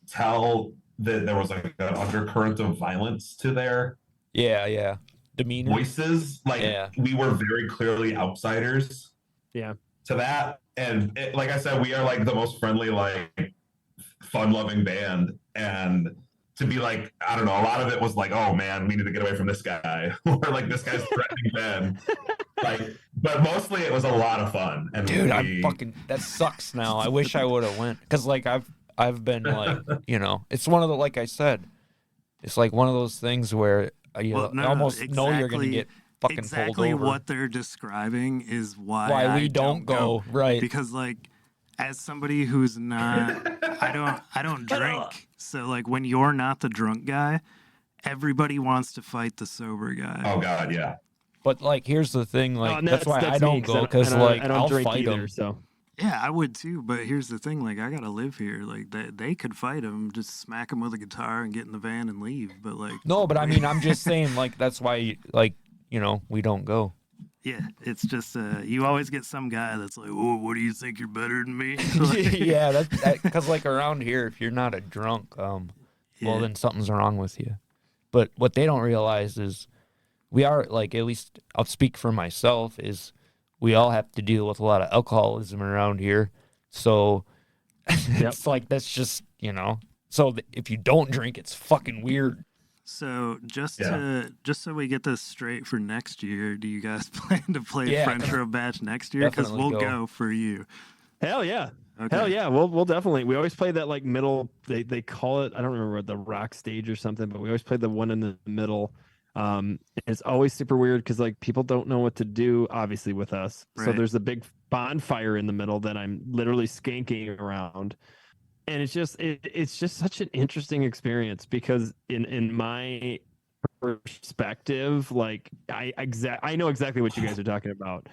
tell that there was like an undercurrent of violence to their Yeah. Demeanor. voices. Like Yeah. we were very clearly outsiders. Yeah. To that, and like I said, we are like the most friendly, like fun-loving band, and to be like, I don't know, a lot of it was like, oh man, we need to get away from this guy, or like this guy's threatening Ben. Like, but mostly it was a lot of fun. And Dude, I'm fucking. That sucks now. I wish I would have went because like I've been like, you know, it's one of the, like I said, it's like one of those things where you Well, no, almost know you're gonna exactly- get fucking Exactly pulled over. what they're describing is why Why I we don't go, right? because like as somebody who's not I don't drink. So like when you're not the drunk guy, everybody wants to fight the sober guy. Oh god, yeah. But like, here's the thing, like and that's why I me, don't go because like I don't I'll drink fight either, them. So Yeah, I would too, but here's the thing, like I got to live here. Like they could fight him, just smack him with a guitar and get in the van and leave, but like No, but I mean, I'm just saying, like that's why, like you know, we don't go. yeah, it's just you always get some guy that's like, "Oh, what do you think you're better than me?" Like, Yeah, that because like around here, if you're not a drunk, well Yeah. then something's wrong with you. But what they don't realize is we are like, at least I'll speak for myself, is we all have to deal with a lot of alcoholism around here. So it's like that's just, you know. So if you don't drink, it's fucking weird. So just Yeah. so we get this straight for next year, do you guys plan to play Yeah, French Row Batch next year? Because definitely we'll go. go for you. hell yeah. Okay. Hell yeah, we'll definitely. We always play that like middle. They call it. I don't remember what the rock stage or something, but we always play the one in the middle. It's always super weird because like people don't know what to do, obviously with us. So Right. there's a big bonfire in the middle that I'm literally skanking around, and it's just such an interesting experience because in my perspective, like I know exactly what you guys are talking about.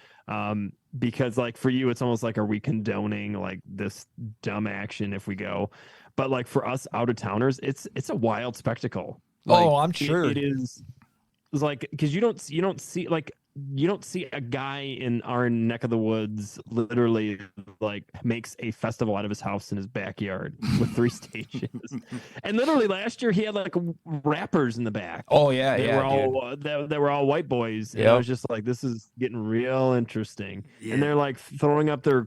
Because like for you, it's almost like, are we condoning like this dumb action if we go? But like for us out of towners, it's a wild spectacle. Like, Oh, I'm sure. it is. It's like because you don't see a guy in our neck of the woods literally like makes a festival out of his house in his backyard with 3 stages. And literally last year he had like rappers in the back. Oh yeah, They yeah, were dude. all they were all white boys, and I Yep. was just like, "This is getting real interesting." Yeah. And they're like throwing up their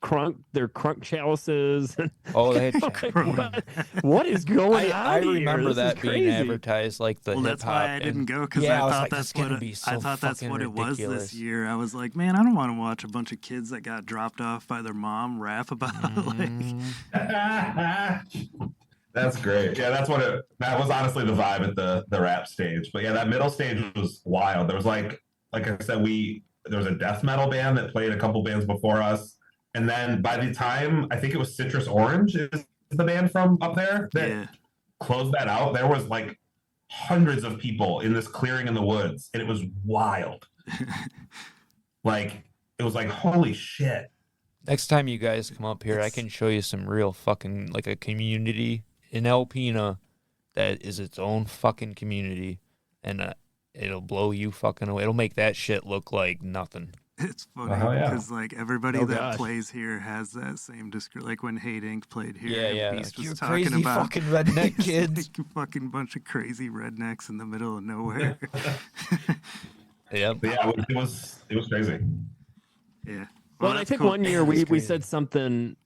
crunk chalices. Oh, they had Like, what is going on? I remember here? This that is being crazy. advertised like the Well, hip that's why hop. I didn't go because yeah, I I was thought like, that's "It's gonna what be I so thought that's fucking what it was ridiculous." this year. I was like, man, I don't want to watch a bunch of kids that got dropped off by their mom rap about Mm-hmm. like. That's great. Yeah, that was honestly the vibe at the rap stage. But yeah, that middle stage was wild. There was like I said, there was a death metal band that played a couple bands before us. And then by the time I think it was Citrus Orange is the band from up there that Yeah. closed that out, there was like hundreds of people in this clearing in the woods, and it was wild. Like it was like, holy shit. Next time you guys come up here, I can show you some real fucking like a community in Alpena that is its own fucking community, and it'll blow you fucking away. It'll make that shit look like nothing. It's funny Oh, yeah. because like everybody Oh, that gosh. plays here has that same description. Like when Hate Inc. played here, Yeah, yeah. Beast was You talking crazy about fucking redneck it's kids. like a fucking bunch of crazy rednecks in the middle of nowhere. Yep. But yeah, it was crazy. Yeah. Well, and I that's think cool. one year we That's crazy. said something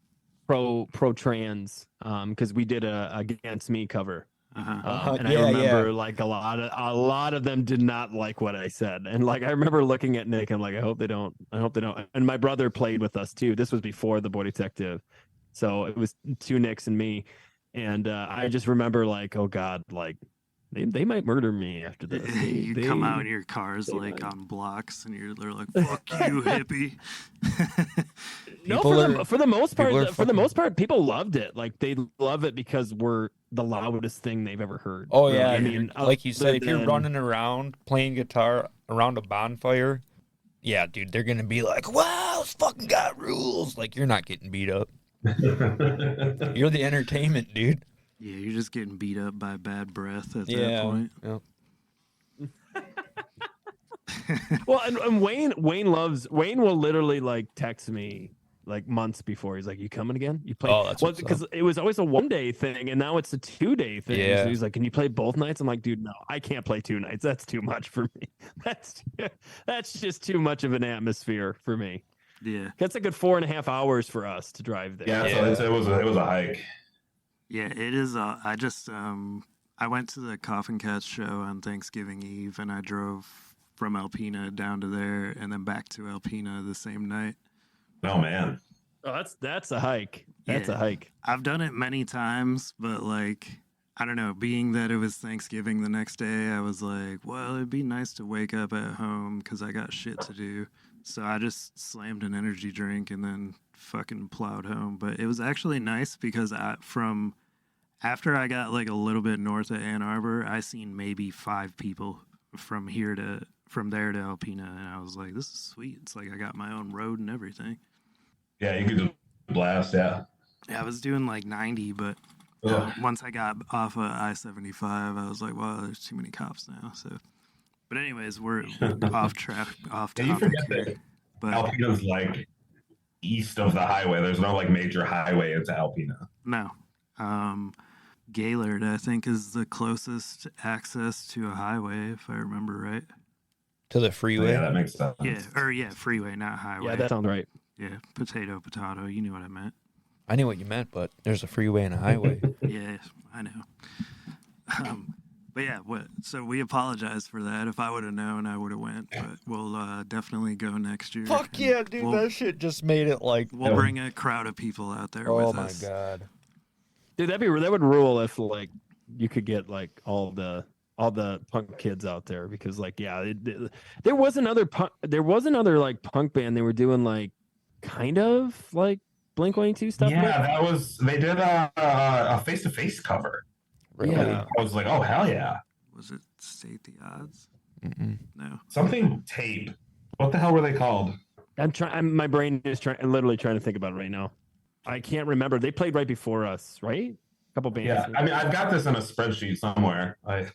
pro trans because we did a Against Me cover. Uh-huh. And yeah, I remember like a lot of them did not like what I said. And like I remember looking at Nick and like I hope they don't. And my brother played with us too. This was before the Boy Detective. So it was 2 Nicks and me. And I just remember like, oh God, like they might murder me after this. You come out in your cars they like might. on blocks and they're like, fuck you, hippie. No, People for the most people are part, for the fucking- most part, people loved it. Like they love it because we're the loudest thing they've ever heard. Oh Really. yeah, I dude. mean, Like you said, other if you're than- running around playing guitar around a bonfire, yeah, dude, they're gonna be like, "Wow, this fucking guy rules!" Like you're not getting beat up. You're the entertainment, dude. Yeah, you're just getting beat up by bad breath at that Yeah. point. Yeah. Well, and Wayne will literally like text me like months before. He's like, "You coming again? You play?" Oh, that's well, what's because it was always a 1 day thing, and now it's a 2 day thing. Yeah. So he's like, "Can you play both nights?" I'm like, "Dude, no, I can't play 2 nights. That's too much for me. That's just too much of an atmosphere for me. Yeah. That's a good 4.5 hours for us to drive there." Yeah, Yeah. so it was a hike. Yeah, it is. I just I went to the Coffin Cats show on Thanksgiving Eve, and I drove from Alpena down to there, and then back to Alpena the same night. Oh man. Oh, that's a hike. That's Yeah. a hike. I've done it many times, but like I don't know, being that it was Thanksgiving the next day, I was like, well, it'd be nice to wake up at home because I got shit to do. So I just slammed an energy drink and then fucking plowed home. But it was actually nice because from after I got like a little bit north of Ann Arbor, I seen maybe 5 people from there to Alpena, and I was like, this is sweet. It's like I got my own road and everything. Yeah, you could just blast. Yeah. Yeah, I was doing like 90, but Ugh. once I got off of I-75, I was like, wow, there's too many cops now. So, but anyways, we're off Yeah, topic you forget here. that But Alpena's like east of the highway. There's no like major highway into Alpena. no, Gaylord, I think, is the closest access to a highway, if I remember right. To the Oh, freeway. yeah, that makes sense. Yeah, freeway, not highway. Yeah, that sounds right. Yeah, potato, you knew what I meant. I knew what you meant, but there's a freeway and a highway. Yeah, I know. But yeah, so we apologize for that. If I would have known, I would have went. But we'll definitely go next year. Fuck and yeah, dude! We'll, That shit just made it like. we'll bring a crowd of people out there Oh with my us. god. Dude, that would rule if like you could get like all the punk kids out there, because like there was another like punk band they were doing like kind of like Blink-182 stuff. Yeah, they did a face-to-face cover. Really? Yeah. I was like, oh hell yeah. Was it State the Odds? Mm-mm. No. Something tape. What the hell were they called? My brain is literally trying to think about it right now. I can't remember. They played right before us, right? A couple bands. Yeah, I mean, I've got this in a spreadsheet somewhere. Yeah,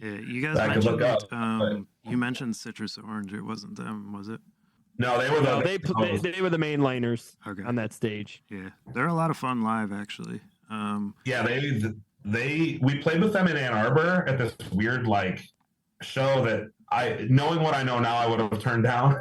you guys I could look mentioned up, you mentioned Citrus Orange. It wasn't them, was it? No, they were No, the they were the mainliners Okay. on that stage. Yeah, they're a lot of fun live, actually. Yeah, we played with them in Ann Arbor at this weird like show that knowing what I know now, I would have turned down.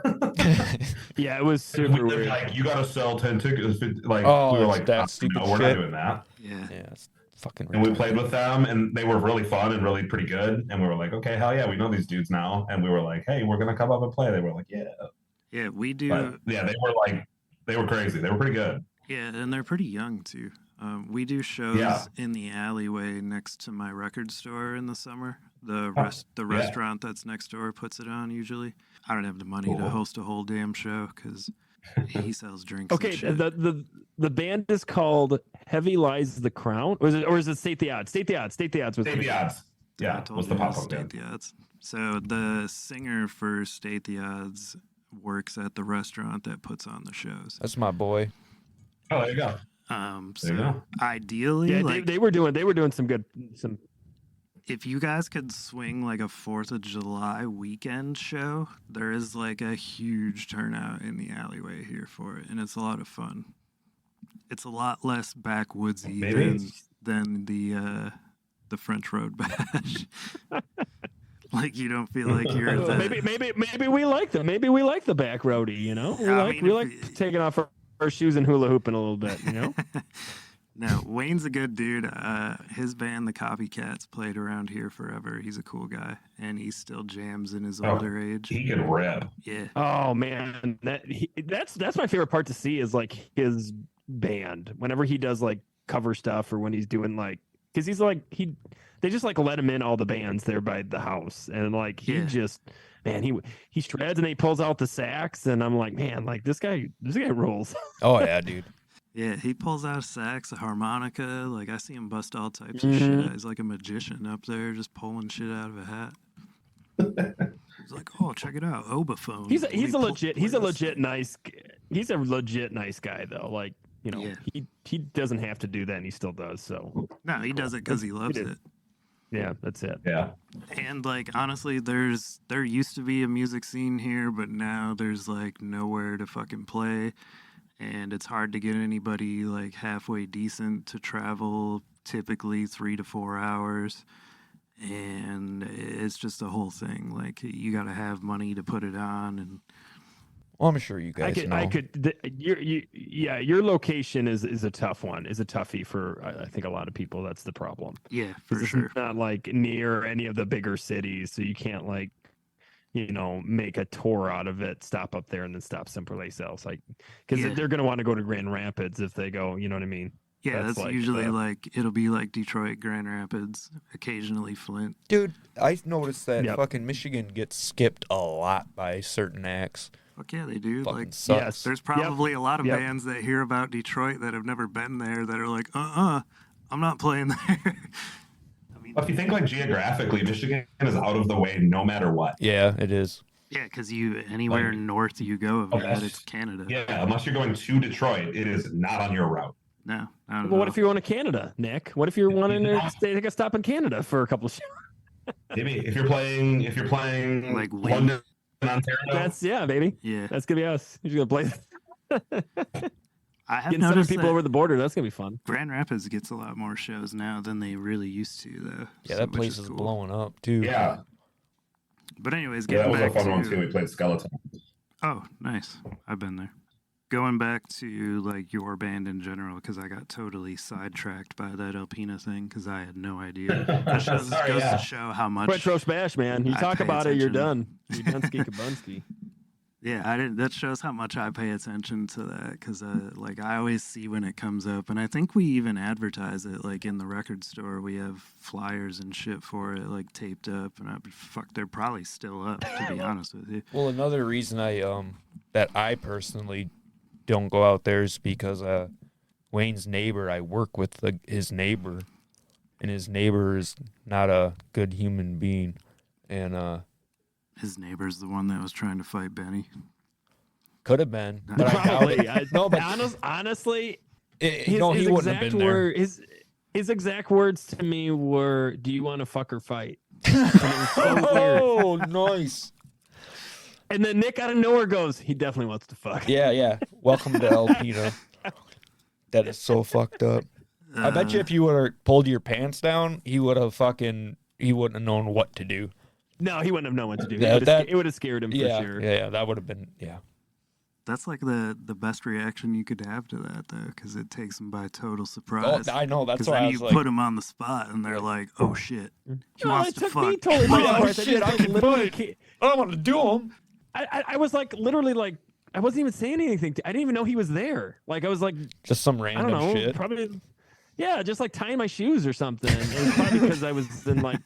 Yeah, it was We super were weird. like, you got to sell 10 tickets. Like, Oh, we were it's like, that no, stupid we're shit. not doing that. Yeah. Yeah, it's fucking. And we retarded. played with them, and they were really fun and really pretty good. And we were like, okay, hell yeah, we know these dudes now. And we were like, hey, we're gonna come up and play. They were like, yeah. Yeah, we do. But yeah, they were crazy. They were pretty good. Yeah, and they're pretty young too. We do shows Yeah. in the alleyway next to my record store in the summer. The Oh, the yeah. restaurant that's next door puts it on usually. I don't have the money to Cool. host a whole damn show because he sells drinks. Okay, and shit. the band is called Heavy Lies the Crown, or is it State the Odds? State the Odds was State the odds. I Yeah, told was you the to pop punk State band. the Odds. So the singer for State the Odds works at the restaurant that puts on the shows. That's my boy. Oh, there you go. So There you go. ideally, Yeah, like, they were doing some. if you guys could swing like a 4th of July weekend show, there is like a huge turnout in the alleyway here for it, and it's a lot of fun. It's a lot less backwoodsy Maybe. than the French Road Bash. Like you don't feel like you're at the, Maybe we like them. Maybe we like the back roadie. You know, Yeah, I we mean, like if- taking off our shoes and hula hooping a little bit. You know. No, Wayne's a good dude. His band, the Copycats, played around here forever. He's a cool guy, and he still jams in his Oh, older age. He could rip. Yeah, Oh man, that's my favorite part to see is like his band. Whenever he does like cover stuff, or when he's doing like, because he's like they just like let him in all the bands there by the house, and like he Yeah. just man, he shreds and he pulls out the sax, and I'm like, man, like this guy rules. Oh yeah, dude. Yeah, he pulls out a sax, a harmonica. Like I see him bust all types of shit out. He's like a magician up there, just pulling shit out of a hat. He's like, oh, check it out, obophone. He's Let a me legit nice guy though. Like, you know, Yeah. he doesn't have to do that, and he still does. So No, he does it because he loves did. it. yeah, that's it. Yeah. And like honestly, there used to be a music scene here, but now there's like nowhere to fucking play, and it's hard to get anybody like halfway decent to travel. Typically 3 to 4 hours, and it's just a whole thing. Like you got to have money to put it on, and Well, I'm sure you guys know. Your location is a tough one, is a toughie for I think a lot of people. That's the problem. yeah, 'Cause for it's sure. not like near any of the bigger cities, so you can't like, you know, make a tour out of it, stop up there and then stop someplace else. Like, because Yeah. they're gonna want to go to Grand Rapids if they go. You know what I mean? Yeah, That's that's like usually the- like it'll be like Detroit, Grand Rapids, occasionally Flint. Dude, I noticed that Yep. fucking Michigan gets skipped a lot by certain acts. Fuck yeah, they do. Fucking Like sucks. Yes. there's probably a lot of Yep. bands that hear about Detroit that have never been there that are like, I'm not playing there. I mean, But if you think like geographically, Michigan is out of the way no matter what. Yeah, it is. yeah, because you anywhere Like- north you go of that, Unless- it's Canada. Yeah, unless you're going to Detroit, it is not on your route. No, not at But what all. if you're going to Canada, Nick? What if you're wanting to take a stop in Canada for a couple of shows? Maybe if you're playing Like London, Ontario. That's baby. Yeah, That's gonna be us. You're gonna play I have getting some noticed people that over the border. That's gonna be fun. Grand Rapids gets a lot more shows now than they really used to, though. Yeah, so- that which place is cool. blowing up too. Yeah, But anyways, yeah, that getting was a back fun one to too. We played Skeleton. oh, nice. I've been there. Going back to like your band in general, because I got totally sidetracked by that Alpina thing because I had no idea. That goes Sorry, yeah. to show how much. Retro Smash, man. You I talk pay about it, you're attention. done. You're done, ski Kabunski. Yeah, I didn't. That shows how much I pay attention to that because, like, I always see when it comes up, and I think we even advertise it. Like in the record store, we have flyers and shit for it, like taped up. And fuck, they're probably still up, to be honest with you. Well, another reason that I personally don't go out there is because Wayne's neighbor, I work with his neighbor, and his neighbor is not a good human being, and His neighbor's the one that was trying to fight Benny. could have been, but I doubt Probably. it. No, but honestly, he wouldn't have been there. His exact words to me were, "Do you want to fuck or fight?" And it was so weird. Oh, nice. And then Nick out of nowhere goes, "He definitely wants to fuck." Yeah. Welcome to Alpina. That is so fucked up. I bet you if you would have pulled your pants down, he wouldn't have known what to do. No, he wouldn't have known what to do. Yeah, It would have scared him for Yeah, sure. yeah, that would have been, yeah. That's like the best reaction you could have to that, though, because it takes them by total Oh, surprise. I know, that's Because why I then was you like, put them on the spot, and they're like, "Oh shit, he No, wants it to took fuck." me totally by Oh, surprise. shit, I can literally put it. I don't want to do them. I was like literally like I wasn't even saying anything. I didn't even know he was there. Like I was like Just some I random don't know, shit. probably just like tying my shoes or something. It was probably because I was in like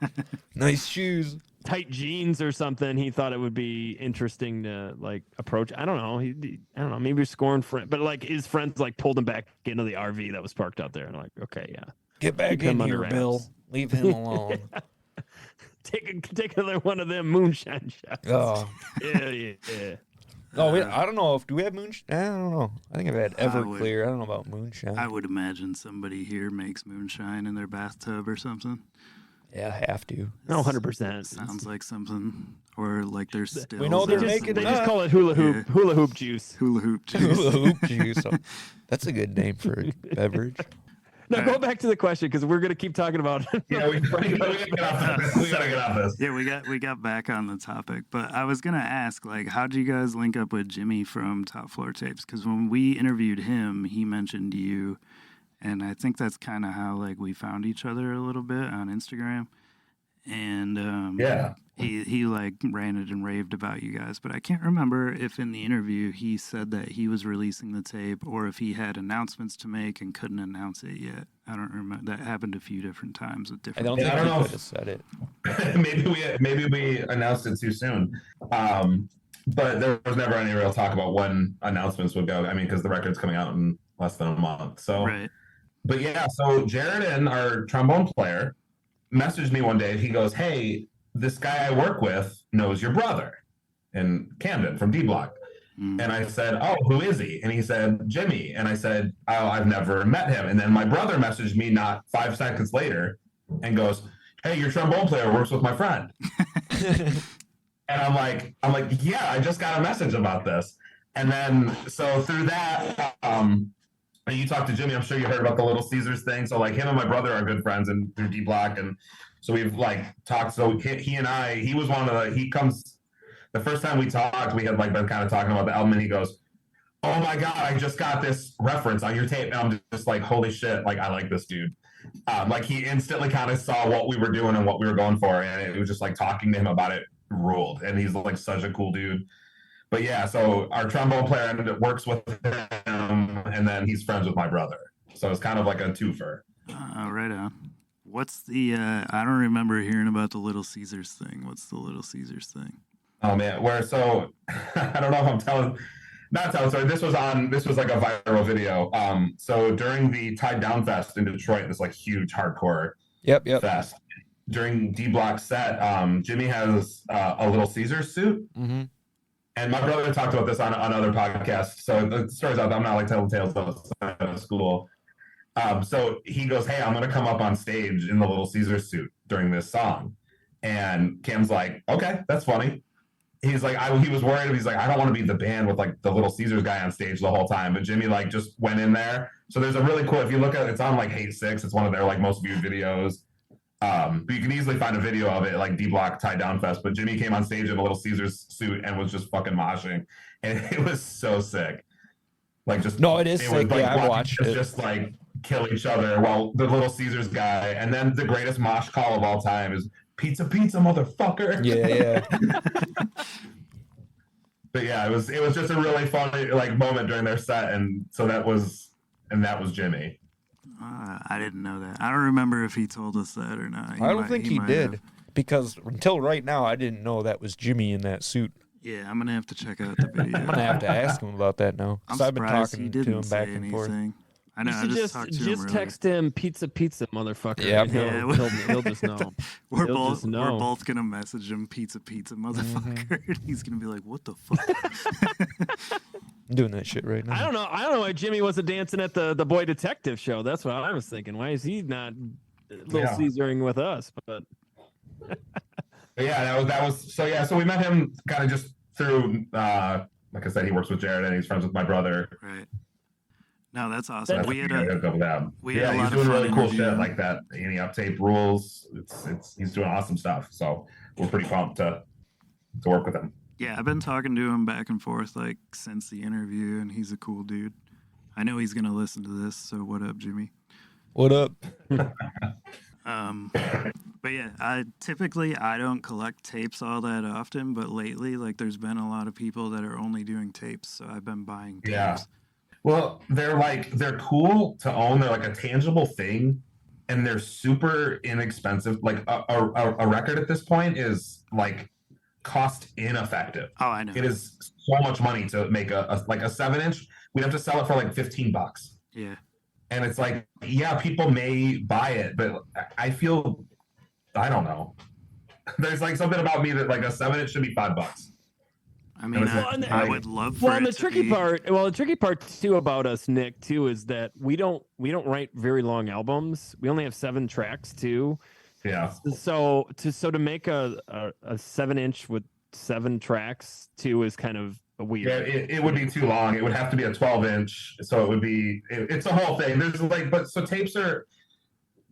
Nice shoes. tight jeans or something. He thought it would be interesting to like approach. I don't know. I don't know. Maybe he was scoring friend, but like his friends like pulled him back into the RV that was parked out there, and I'm like, okay, yeah, Get back Keep him in under here, wraps. Bill. Leave him alone. take another one of them moonshine shots. Oh. Yeah. No, I don't know. Do we have moonshine? I don't know. I think I've had I would- Everclear. I don't know about moonshine. I would imagine somebody here makes moonshine in their bathtub or something. Yeah, I have to. No, 100%. Sounds like something, or like there's still. We know they're They making just that. call it hula hoop juice. hula hoop juice. Hula hoop juice. That's a good name for a beverage. Now go back to the question because we're gonna keep talking about. Yeah, we gotta get off this. We gotta get off this. Yeah, we got back on the topic, but I was gonna ask, like, how did you guys link up with Jimmy from Top Floor Tapes? Because when we interviewed him, he mentioned you, and I think that's kind of how like we found each other a little bit on Instagram. And Yeah. He like ranted and raved about you guys, but I can't remember if in the interview he said that he was releasing the tape or if he had announcements to make and couldn't announce it yet. I don't remember. That happened a few different times with I different. don't Yeah, think I don't he know could if- have said it. maybe we announced it too soon. But there was never any real talk about when announcements would go. I mean, because the record's coming out in less than a month. So, Right. but yeah, so Jared and our trombone player messaged me one day. He goes, "Hey, this guy I work with knows your brother in Camden from D Block." Mm. And I said, "Oh, who is he?" And he said, "Jimmy." And I said, "Oh, I've never met him." And then my brother messaged me not 5 seconds later and goes, "Hey, your trombone player works with my friend." And I'm like, yeah, I just got a message about this. And then so through that, and you talked to Jimmy, I'm sure you heard about the Little Caesars thing. So like him and my brother are good friends and through D Block. And so we've like talked. So he and I, he was one of the first time we talked, we had like been kind of talking about the album and he goes, "Oh my God, I just got this reference on your tape." And I'm just like, holy shit, like I like this dude. Like he instantly kind of saw what we were doing and what we were going for. And it was just like talking to him about it ruled. And he's like such a cool dude. But yeah, so our trombone player works with him and then he's friends with my brother. So it's kind of like a twofer. Right on. What's the? I don't remember hearing about the Little Caesars thing. What's the Little Caesars thing? Oh man, so I don't know if I'm not telling. Sorry, this was like a viral video. So during the Tied Down Fest in Detroit, this like huge hardcore Yep. fest. During D Block's set, Jimmy has a Little Caesars suit. Mm-hmm. And my brother talked about this on other podcasts. So the story's out. I'm not like telling tales outside of school. So he goes, "Hey, I'm going to come up on stage in the Little Caesars suit during this song." And Cam's like, "Okay, that's funny." He's like, he was worried. He's like, "I don't want to be the band with like the Little Caesars guy on stage the whole time." But Jimmy like just went in there. So there's a really cool, if you look at it, it's on like Hate 6. It's one of their like most viewed videos. But you can easily find a video of it like D Block Tied Down Fest. But Jimmy came on stage in a Little Caesars suit and was just fucking moshing. And it was so sick. Like just No, it is sick. Was, like, Yeah, I watched it. just like kill each other while the Little Caesars guy. And then the greatest mosh call of all time is "Pizza, pizza, motherfucker." Yeah. But yeah, it was just a really funny like moment during their set, and so that was Jimmy. I didn't know that. I don't remember if he told us that or not. I don't think he might did have. because until right now, I didn't know that was Jimmy in that suit. Yeah, I'm gonna have to check out the video. I'm gonna have to ask him about that now I'm because I've been surprised he talking to didn't him say back and forth. anything. I know. You I should just talked to him just earlier. text him pizza, motherfucker. Yep. and Yeah, he'll just know. We're He'll both just know. gonna message him pizza, motherfucker. Mm-hmm. And he's gonna be like, "What the fuck?" I'm doing that shit right now. I don't know why Jimmy wasn't dancing at the Boy Detective show. That's what I was thinking. Why is he not Little Yeah. Caesaring with us? But But yeah, that was so yeah. So we met him kind of just through like I said, he works with Jared and he's friends with my brother. Right. No, that's awesome. That's We had what a hooked up with that. we had a he's lot of doing fun really cool interviewing. shit like that. Any uptape rules. He's doing awesome stuff. So we're pretty pumped to work with him. yeah. I've been talking to him back and forth like since the interview, and he's a cool dude. I know he's gonna listen to this. So what up, Jimmy? What up? But yeah, I don't collect tapes all that often, but lately, like, there's been a lot of people that are only doing tapes, so I've been buying tapes. Yeah. Well, they're cool to own. They're like a tangible thing, and they're super inexpensive. Like a record at this point is like cost ineffective. Oh, I know. It is so much money to make a 7-inch. We'd have to sell it for like $15. Yeah. And it's like, yeah, people may buy it, but I feel, I don't know. There's like something about me that like a 7-inch should be $5. I mean, Well, and- I would love for well, and it the to tricky be- part, the tricky part too about us, Nick, too, is that we don't write very long albums. We only have 7 tracks too. Yeah. So to make a 7-inch with 7 tracks too is kind of weird. Yeah, it would be too long. It would have to be a 12-inch. So it would be, it's a whole thing. There's like, but so tapes are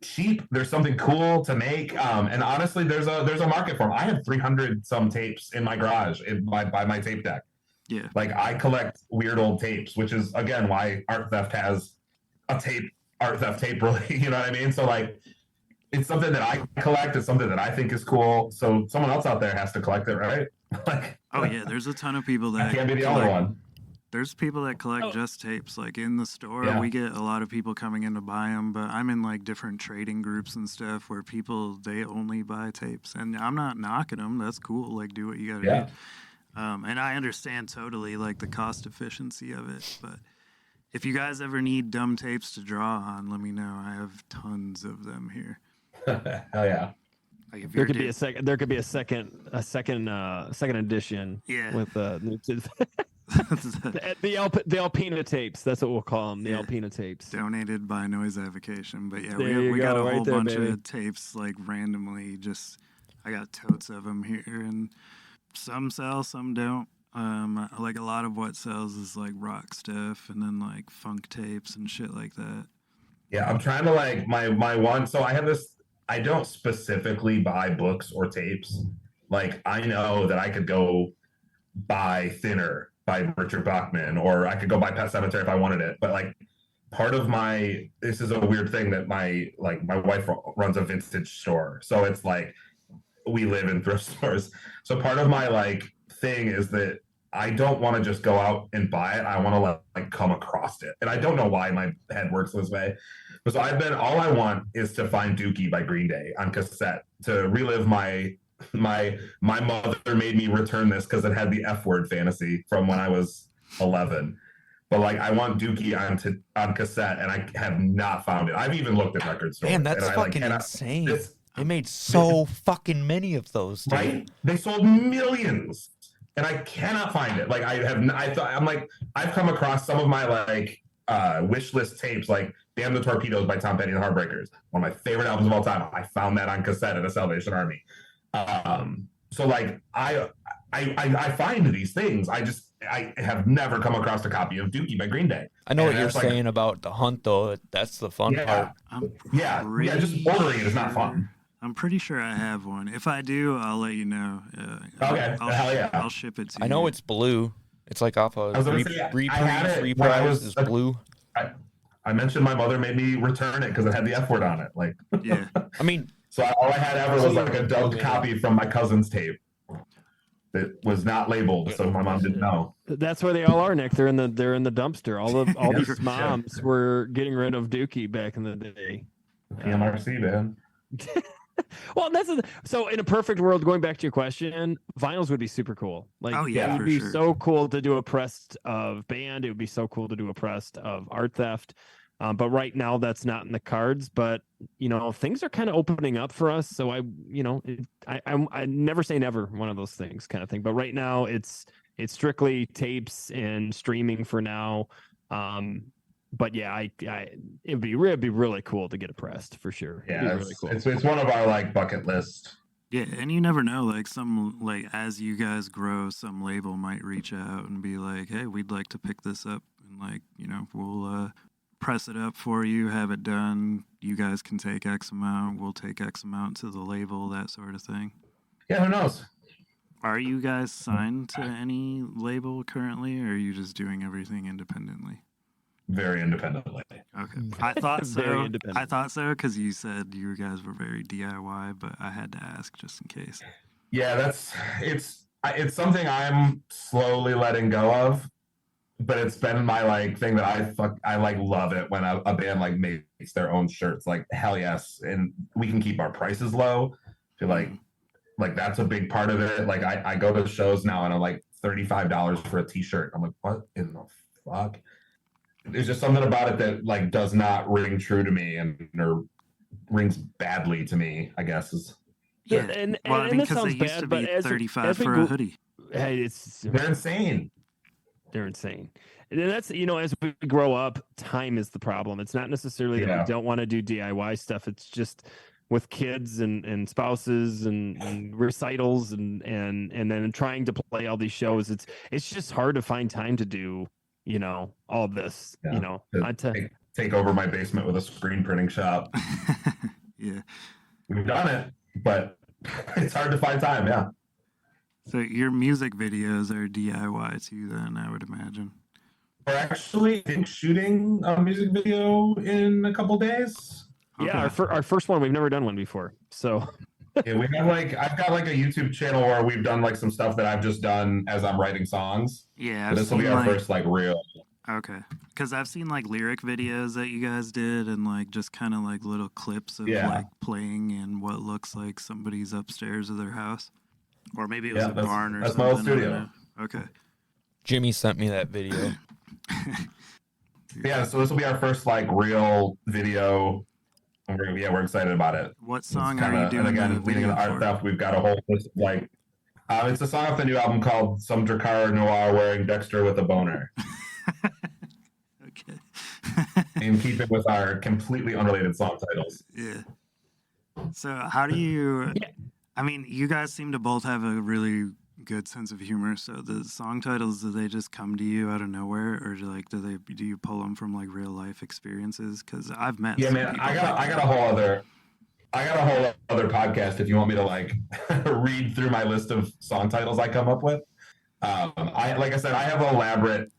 cheap. There's something cool to make. And honestly, there's a market for them. I have 300 some tapes in my garage by my tape deck. Yeah. Like I collect weird old tapes, which is again why Art Theft has a art theft tape really, you know what I mean? So like it's something that I collect. It's something that I think is cool. So someone else out there has to collect it, right? Like, Oh yeah, there's a ton of people I that can't be the only collect. one. There's people that collect Oh. just tapes. Like in the store, Yeah. we get a lot of people coming in to buy them, but I'm in like different trading groups and stuff where people they only buy tapes, and I'm not knocking them. That's cool. Like do what you got to Yeah. do. And I understand totally like the cost efficiency of it, but if you guys ever need dumb tapes to draw on, let me know. I have tons of them here. Hell yeah. Like if There you're could be a second. There could be a second edition. Yeah. With the Alpina tapes. That's what we'll call them. The Yeah. Alpina tapes. donated by Noise Avocation. But yeah, There you we got go, a right whole there, bunch baby. of tapes like randomly. Just I got totes of them here, and some sell, some don't. Like a lot of what sells is like rock stuff, and then like funk tapes and shit like that. Yeah, I'm trying to like my one. So I have this. I don't specifically buy books or tapes. Like I know that I could go buy Thinner by Richard Bachman, or I could go buy Pet Cemetery if I wanted it. But like part of my this is a weird thing that my wife runs a vintage store, so it's like we live in thrift stores. So part of my like thing is that I don't want to just go out and buy it. I want to like come across it, and I don't know why my head works this way. So all I want is to find Dookie by Green Day on cassette to relive my mother made me return this because it had the F word fantasy from when I was 11. But like I want Dookie on cassette, and I have not found it. I've even looked at record stores. Man, that's and I, like, fucking cannot- insane. this- They made so fucking many of those, dude. right? They sold millions, and I cannot find it. Like I've come across some of my like wish list tapes, like Damn the Torpedoes by Tom Petty and the Heartbreakers, one of my favorite albums of all time. I found that on cassette at a Salvation Army. So like I find these things. I have never come across a copy of Dookie by Green Day. I know what And you're it's like- saying about the hunt, though. That's the fun part. Yeah, I'm yeah. Just pretty ordering it is not fun. sure- I'm pretty sure I have one. If I do, I'll let you know. Okay, hell yeah. I'll ship it to you. I know it's blue. It's like off I of was gonna say, I had it when I reprise was is a- blue. I mentioned my mother made me return it because it had the F word on it. Like, Yeah. I mean, so all I had ever was like a dubbed copy from my cousin's tape that was not labeled, so my mom didn't know. That's where they all are, Nick. They're in the dumpster. All Yeah, these for sure. moms were getting rid of Dookie back in the day. PMRC, man. Well, so in a perfect world, going back to your question, vinyls would be super cool. Like, Oh, yeah, it for would be sure. so cool to do a pressed of Band. It would be so cool to do a pressed of Art Theft. But right now, that's not in the cards. But things are kind of opening up for us. So I never say never, one of those things kind of thing. But right now, it's strictly tapes and streaming for now. But yeah, it'd be really cool to get it pressed for sure. It'd be Yeah, really cool. it's one of our like bucket list. Yeah, and you never know. Like as you guys grow, some label might reach out and be like, "Hey, we'd like to pick this up," and we'll press it up for you, have it done. You guys can take X amount. We'll take X amount to the label, that sort of thing. Yeah, who knows? Are you guys signed to any label currently, or are you just doing everything independently? Very independently. Okay, I thought so. Very independent. I thought so because you said you guys were very DIY, but I had to ask just in case. Yeah, it's something I'm slowly letting go of, but it's been my like thing that I like love it when a band like makes their own shirts. Like hell yes, and we can keep our prices low. I feel like that's a big part of it. Like I go to shows now and I'm like $35 for a t-shirt. I'm like, what in the fuck? There's just something about it that like does not ring true to me or rings badly to me, I guess is. Yeah, and well, I mean, that because sounds it used bad, to but be as 35 we for go- a hoodie. Hey, They're insane. they're insane. And that's as we grow up, time is the problem. It's not necessarily that Yeah. we don't want to do DIY stuff. It's just with kids and spouses and recitals and then trying to play all these shows. It's just hard to find time to do all this. Yeah. Take over my basement with a screen printing shop. Yeah. We've done it, but it's hard to find time. Yeah. So your music videos are DIY too, then I would imagine. We're actually shooting a music video in a couple days. Yeah, Okay. our first one. We've never done one before. So Yeah, we have like I've got like a YouTube channel where we've done like some stuff that I've just done as I'm writing songs. Yeah, But I've this will be seen our like first like real. okay, because I've seen like lyric videos that you guys did, and like just kind of like little clips of Yeah. like playing in what looks like somebody's upstairs of their house, or maybe it was Yeah, a that's- barn or that's my something. old I don't studio. know. Okay. Jimmy sent me that video. Yeah, so this will be our first like real video. And we're excited about it. What It's song are you kinda- doing And again, the leading video into art for? theft, we've got a whole list of like. It's a song off the new album called "Some Drakkar Noir Wearing Dexter with a Boner," Okay. in keeping with our completely unrelated song titles. Yeah. So how do you? Yeah. I mean, you guys seem to both have a really good sense of humor. So the song titles, do they just come to you out of nowhere, or do you pull them from like real life experiences? Because I've met. Yeah, some man, people I got like a whole other podcast if you want me to like read through my list of song titles I come up with. I like I said, I have elaborate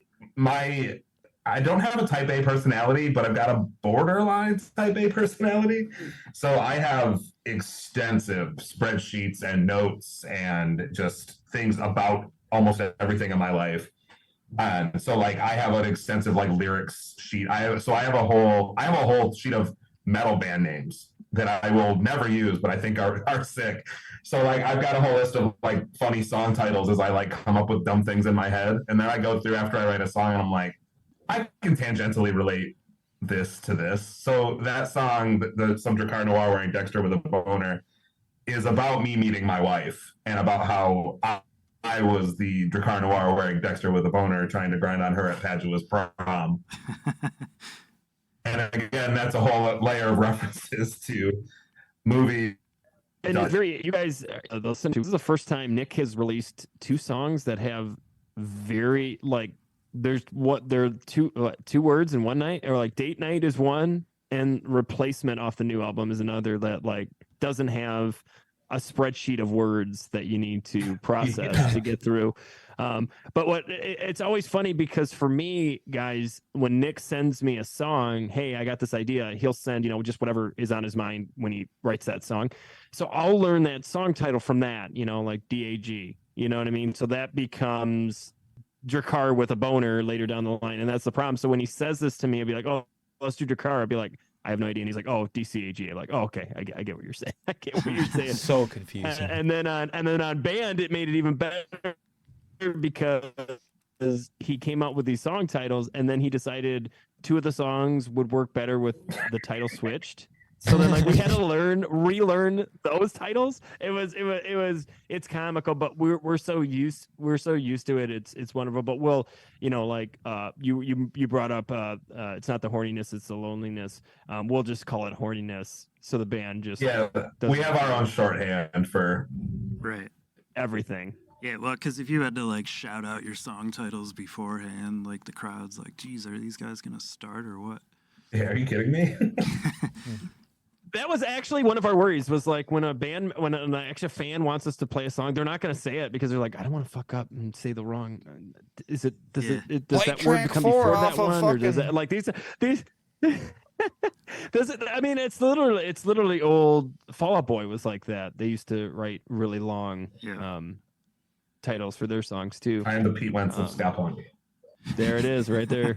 I don't have a type A personality, but I've got a borderline type A personality. So I have extensive spreadsheets and notes and just things about almost everything in my life. And so like I have an extensive like lyrics sheet. I have a whole sheet of metal band names that I will never use, but I think are sick. So like I've got a whole list of like funny song titles as I like come up with dumb things in my head. And then I go through after I write a song and I'm like, I can tangentially relate this to this. So that song, the Some Drakkar Noir Wearing Dexter with a Boner, is about me meeting my wife and about how I was the Drakkar Noir wearing Dexter with a boner trying to grind on her at Padua's prom. And again, that's a whole layer of references to movies. and it's very you guys listen to. This is the first time Nick has released two songs that have very like there's two words in one night, or like date night is one and replacement off the new album is another that like doesn't have a spreadsheet of words that you need to process to get through. But it's always funny because for me, guys, when Nick sends me a song, hey, I got this idea, he'll send, just whatever is on his mind when he writes that song. So I'll learn that song title from that, like DAG, you know what I mean? So that becomes Drakkar with a boner later down the line. And that's the problem. So when he says this to me, I'll be like, oh, let's do Drakkar. I'll be like, I have no idea. And he's like, oh, DCAG. I'm like, oh, okay. I get what you're saying. I get what you're saying. So confusing. And then on Band, it made it even better because he came out with these song titles, and then he decided two of the songs would work better with the title switched. So then, like, we had to relearn those titles. It's comical, but we're so used to it. It's wonderful. But we'll, you brought up, it's not the horniness, it's the loneliness. We'll just call it horniness. So the band just we have our own shorthand for Right. everything. Yeah, well, because if you had to like shout out your song titles beforehand, like the crowd's like, "Geez, are these guys gonna start or what?" Yeah, are you kidding me? That was actually one of our worries. Was like when an extra fan wants us to play a song, they're not going to say it because they're like, I don't want to fuck up and say the wrong. Does Like that word track come 4 before off that of one, or does fucking- it like these? Does it? I mean, it's literally old. Fall Out Boy was like that. They used to write really long titles for their songs too. I am the Pete Wentz of ska punk. There it is, right there.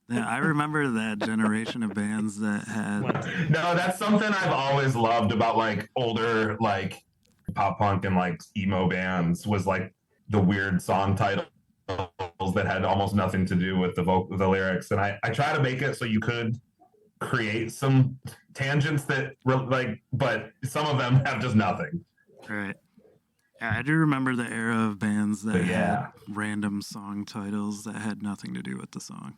Yeah, I remember that generation of bands that had. No, that's something I've always loved about like older like pop punk and like emo bands was like the weird song titles that had almost nothing to do with the lyrics. And I try to make it so you could create some tangents that but some of them have just nothing. Right. Yeah, I do remember the era of bands that Yeah. had random song titles that had nothing to do with the song.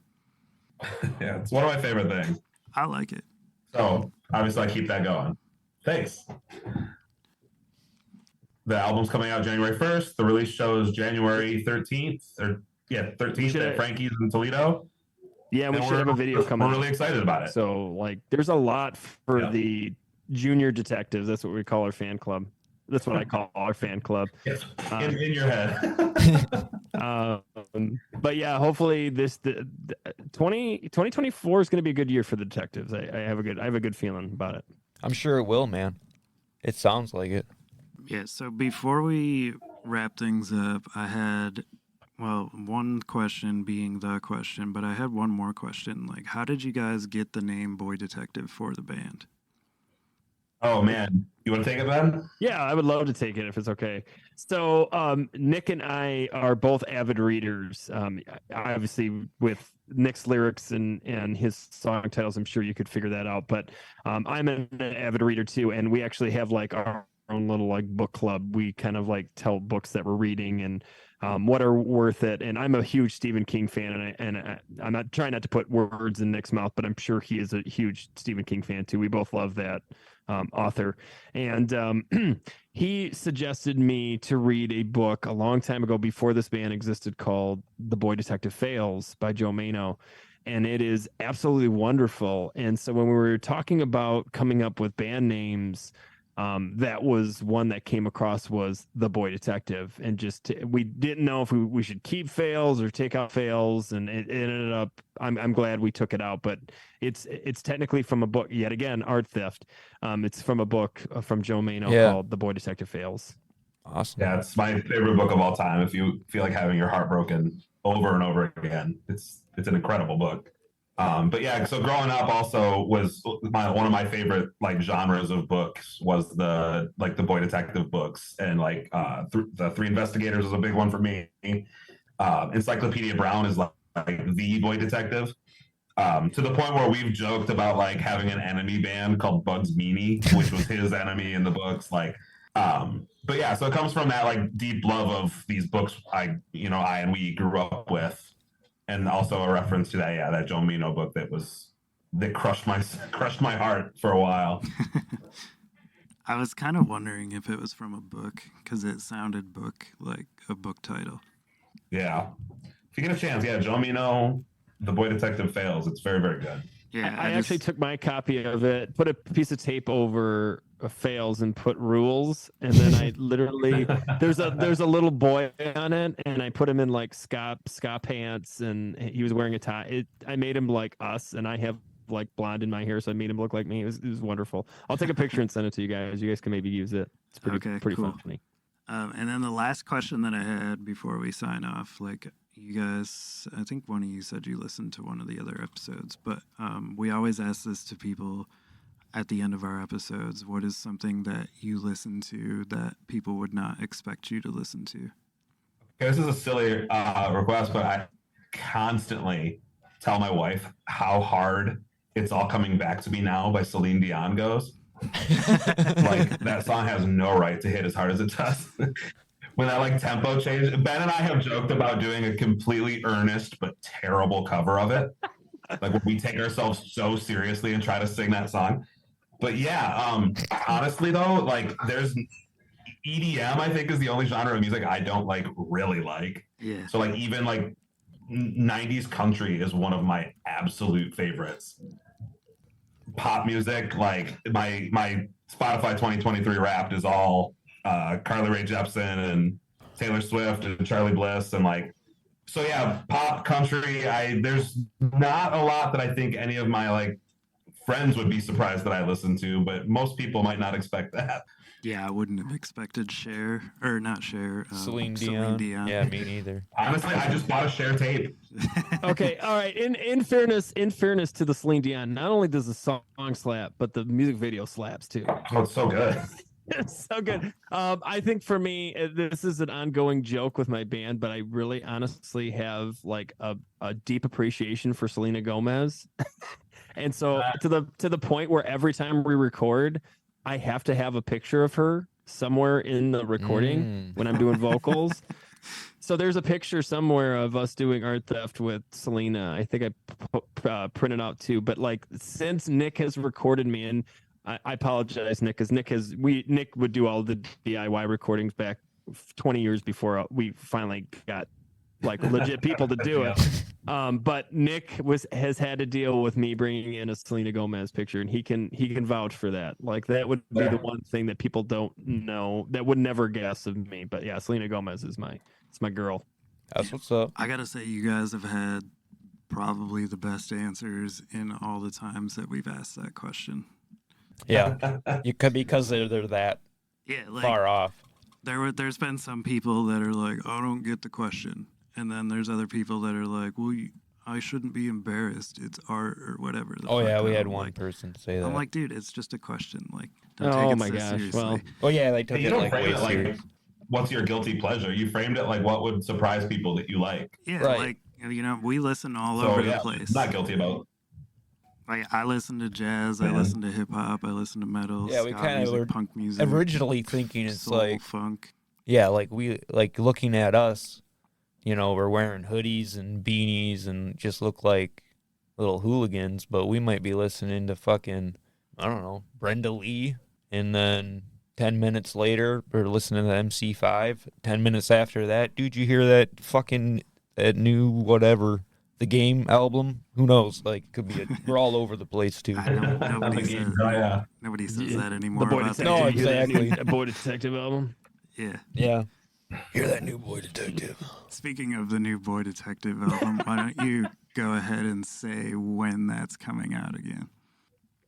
Yeah, it's one of my favorite things. I like it. So obviously I keep that going. Thanks. The album's coming out January 1st. The release show is January 13th. 13th at Frankie's in Toledo. Yeah, we And should have a video coming. We're really excited about it. So like, there's a lot for Yeah. the junior detectives. That's what we call our fan club. That's what I call our fan club. Yes, Um, in your head. But yeah, hopefully the 2024 is going to be a good year for the detectives. I have a good feeling about it. I'm sure it will, man. It sounds like it. Yeah, so before we wrap things up, I had, well, one question being the question, but I had one more question. Like, how did you guys get the name Boy Detective for the band? Oh man, you want to take it, Ben? Yeah, I would love to take it if it's okay. So, Nick and I are both avid readers. Obviously, with Nick's lyrics and his song titles, I'm sure you could figure that out. But I'm an avid reader too, and we actually have like our own little like book club. We kind of like tell books that we're reading and what are worth it. And I'm a huge Stephen King fan, and I'm not trying not to put words in Nick's mouth, but I'm sure he is a huge Stephen King fan too. We both love that author, and he suggested me to read a book a long time ago before this band existed called The Boy Detective Fails by Joe Mano, and it is absolutely wonderful. And so when we were talking about coming up with band names, that was one that came across was The Boy Detective, and just we didn't know if we should keep Fails or take out Fails, and it ended up I'm glad we took it out, but it's technically from a book, yet again, art theft. It's from a book from Joe Mano called The Boy Detective Fails. Awesome. Yeah, it's my favorite book of all time. If you feel like having your heart broken over and over again, it's an incredible book. But yeah, so growing up also was one of my favorite like genres of books was the boy detective books, and like the Three Investigators was a big one for me. Encyclopedia Brown is like the boy detective, to the point where we've joked about like having an enemy band called Bugs Meany, which was his enemy in the books. Like, but yeah, so it comes from that like deep love of these books I and we grew up with. And also a reference to that Joe Mano book that crushed my heart for a while. I was kind of wondering if it was from a book because it sounded like a book title. Yeah, if you get a chance, Joe Mano, The Boy Detective Fails. It's very, very good. Yeah, I actually took my copy of it, put a piece of tape over Fails and put rules, and then I literally there's a little boy on it, and I put him in like ska pants, and he was wearing a tie. I made him like us, and I have like blonde in my hair, so I made him look like me. It was wonderful. I'll take a picture and send it to you guys. You guys can maybe use it. It's pretty cool. funny. And then the last question that I had before we sign off, like you guys, I think one of you said you listened to one of the other episodes, but we always ask this to people at the end of our episodes. What is something that you listen to that people would not expect you to listen to? Okay, this is a silly request, but I constantly tell my wife how hard It's All Coming Back to Me Now by Celine Dion goes. Like, that song has no right to hit as hard as it does. When that like tempo change, Ben and I have joked about doing a completely earnest but terrible cover of it. Like when we take ourselves so seriously and try to sing that song. But yeah, honestly though, like there's EDM, I think, is the only genre of music I don't really like. Yeah. So like even like 90s country is one of my absolute favorites. Pop music, like my Spotify 2023 Wrapped is all Carly Rae Jepsen and Taylor Swift and Charlie Bliss, and like, so yeah, pop, country. There's not a lot that I think any of my like friends would be surprised that I listen to, but most people might not expect that. Yeah, I wouldn't have expected Cher, or not Cher, Celine Dion. Yeah, me neither. Honestly, I just bought a Cher tape. Okay, all right. In fairness to the Celine Dion, not only does the song slap, but the music video slaps too. Oh, it's so good. It's so good. I think for me, this is an ongoing joke with my band, but I really honestly have like a deep appreciation for Selena Gomez. And so to the point where every time we record, I have to have a picture of her somewhere in the recording when I'm doing vocals. So there's a picture somewhere of us doing Art Theft with Selena. I think I printed out too. But like since Nick has recorded me, and I apologize, Nick, because Nick would do all the DIY recordings back 20 years before we finally got like legit people to do it. But Nick has had to deal with me bringing in a Selena Gomez picture, and he can vouch for that. Like that would be the one thing that people don't know, that would never guess of me. But yeah, Selena Gomez is my girl. That's what's up. I gotta say, you guys have had probably the best answers in all the times that we've asked that question. Yeah, you could, because they're that Yeah, like far off. there's been some people that are like, I don't get the question, and then there's other people that are like, well, I shouldn't be embarrassed. It's art or whatever. Oh yeah, we had I'm one like, person say that. I'm like, dude, it's just a question. Like, don't Oh take it my so gosh, seriously. well. Oh yeah, they took You it don't like frame way it like serious. what's your guilty pleasure. You framed it like what would surprise people that you like. Yeah, Right. like, you know, we listen all So over yeah, the place. not guilty about. Like, I listen to jazz, I Yeah. listen to hip hop, I listen to metal, Yeah, we ska kinda music, were punk music, Originally thinking it's soul, like, funk. yeah, like we like looking at us, you know, we're wearing hoodies and beanies and just look like little hooligans, but we might be listening to fucking, I don't know, Brenda Lee, and then 10 minutes later we're listening to MC5. 10 minutes after that, dude, you hear that fucking that new whatever, the Game album? Who knows? Like, could be we're all over the place too. I know nobody says Oh, yeah. nobody says Yeah, that anymore. The Boy about Detective. No, you hear that new exactly. Boy Detective album? Yeah. Yeah. Hear that new Boy Detective. Speaking of the new Boy Detective album, why don't you go ahead and say when that's coming out again?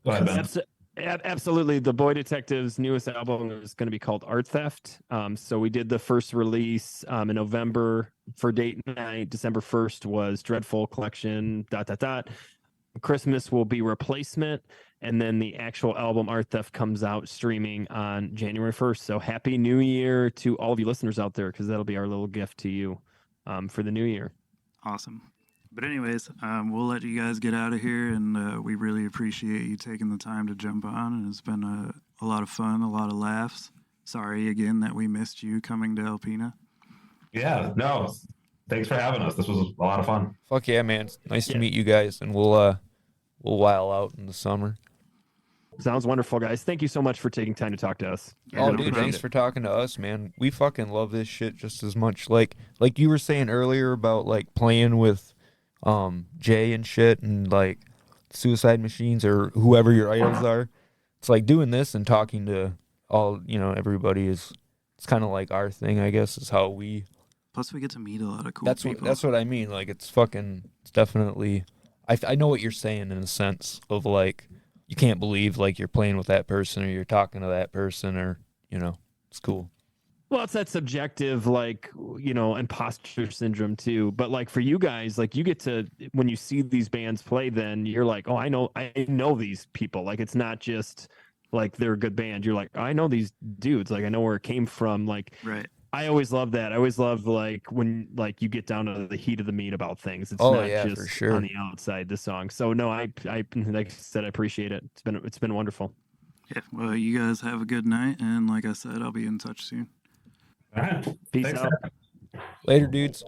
Go ahead, Ben. Absolutely. The Boy Detective's newest album is going to be called Art Theft. So we did the first release in November for date night. December 1st was Dreadful Collection, ... Christmas will be Replacement. And then the actual album Art Theft comes out streaming on January 1st. So happy New Year to all of you listeners out there, because that'll be our little gift to you for the new year. Awesome. But anyways, we'll let you guys get out of here, and we really appreciate you taking the time to jump on, and it's been a lot of fun, a lot of laughs. Sorry again that we missed you coming to Alpena. Yeah, no. Thanks for having us. This was a lot of fun. Fuck yeah, man. It's nice to Yeah. meet you guys, and we'll while out in the summer. Sounds wonderful, guys. Thank you so much for taking time to talk to us. Yeah, Oh, no dude, problem. thanks for talking to us, man. We fucking love this shit just as much. Like you were saying earlier about like playing with Jay and shit, and like Suicide Machines or whoever your idols are. It's like doing this and talking to all, you know, everybody is. It's kind of like our thing, I guess, is how we. Plus, we get to meet a lot of cool That's people. what I mean. Like it's definitely. I know what you're saying in a sense of like you can't believe like you're playing with that person or you're talking to that person, or you know, it's cool. Well, it's that subjective, like, you know, imposter syndrome too. But like for you guys, like you get to, when you see these bands play, then you're like, oh, I know these people. Like it's not just like they're a good band. You're like, I know these dudes. Like I know where it came from. Like Right. I always love that. I always love like when like you get down to the heat of the meat about things. It's Oh, not yeah, for just sure. on the outside the song. So no, I like I said, I appreciate it. It's been wonderful. Yeah. Well, you guys have a good night, and like I said, I'll be in touch soon. All right. Peace Thanks, out. man. Later, dudes.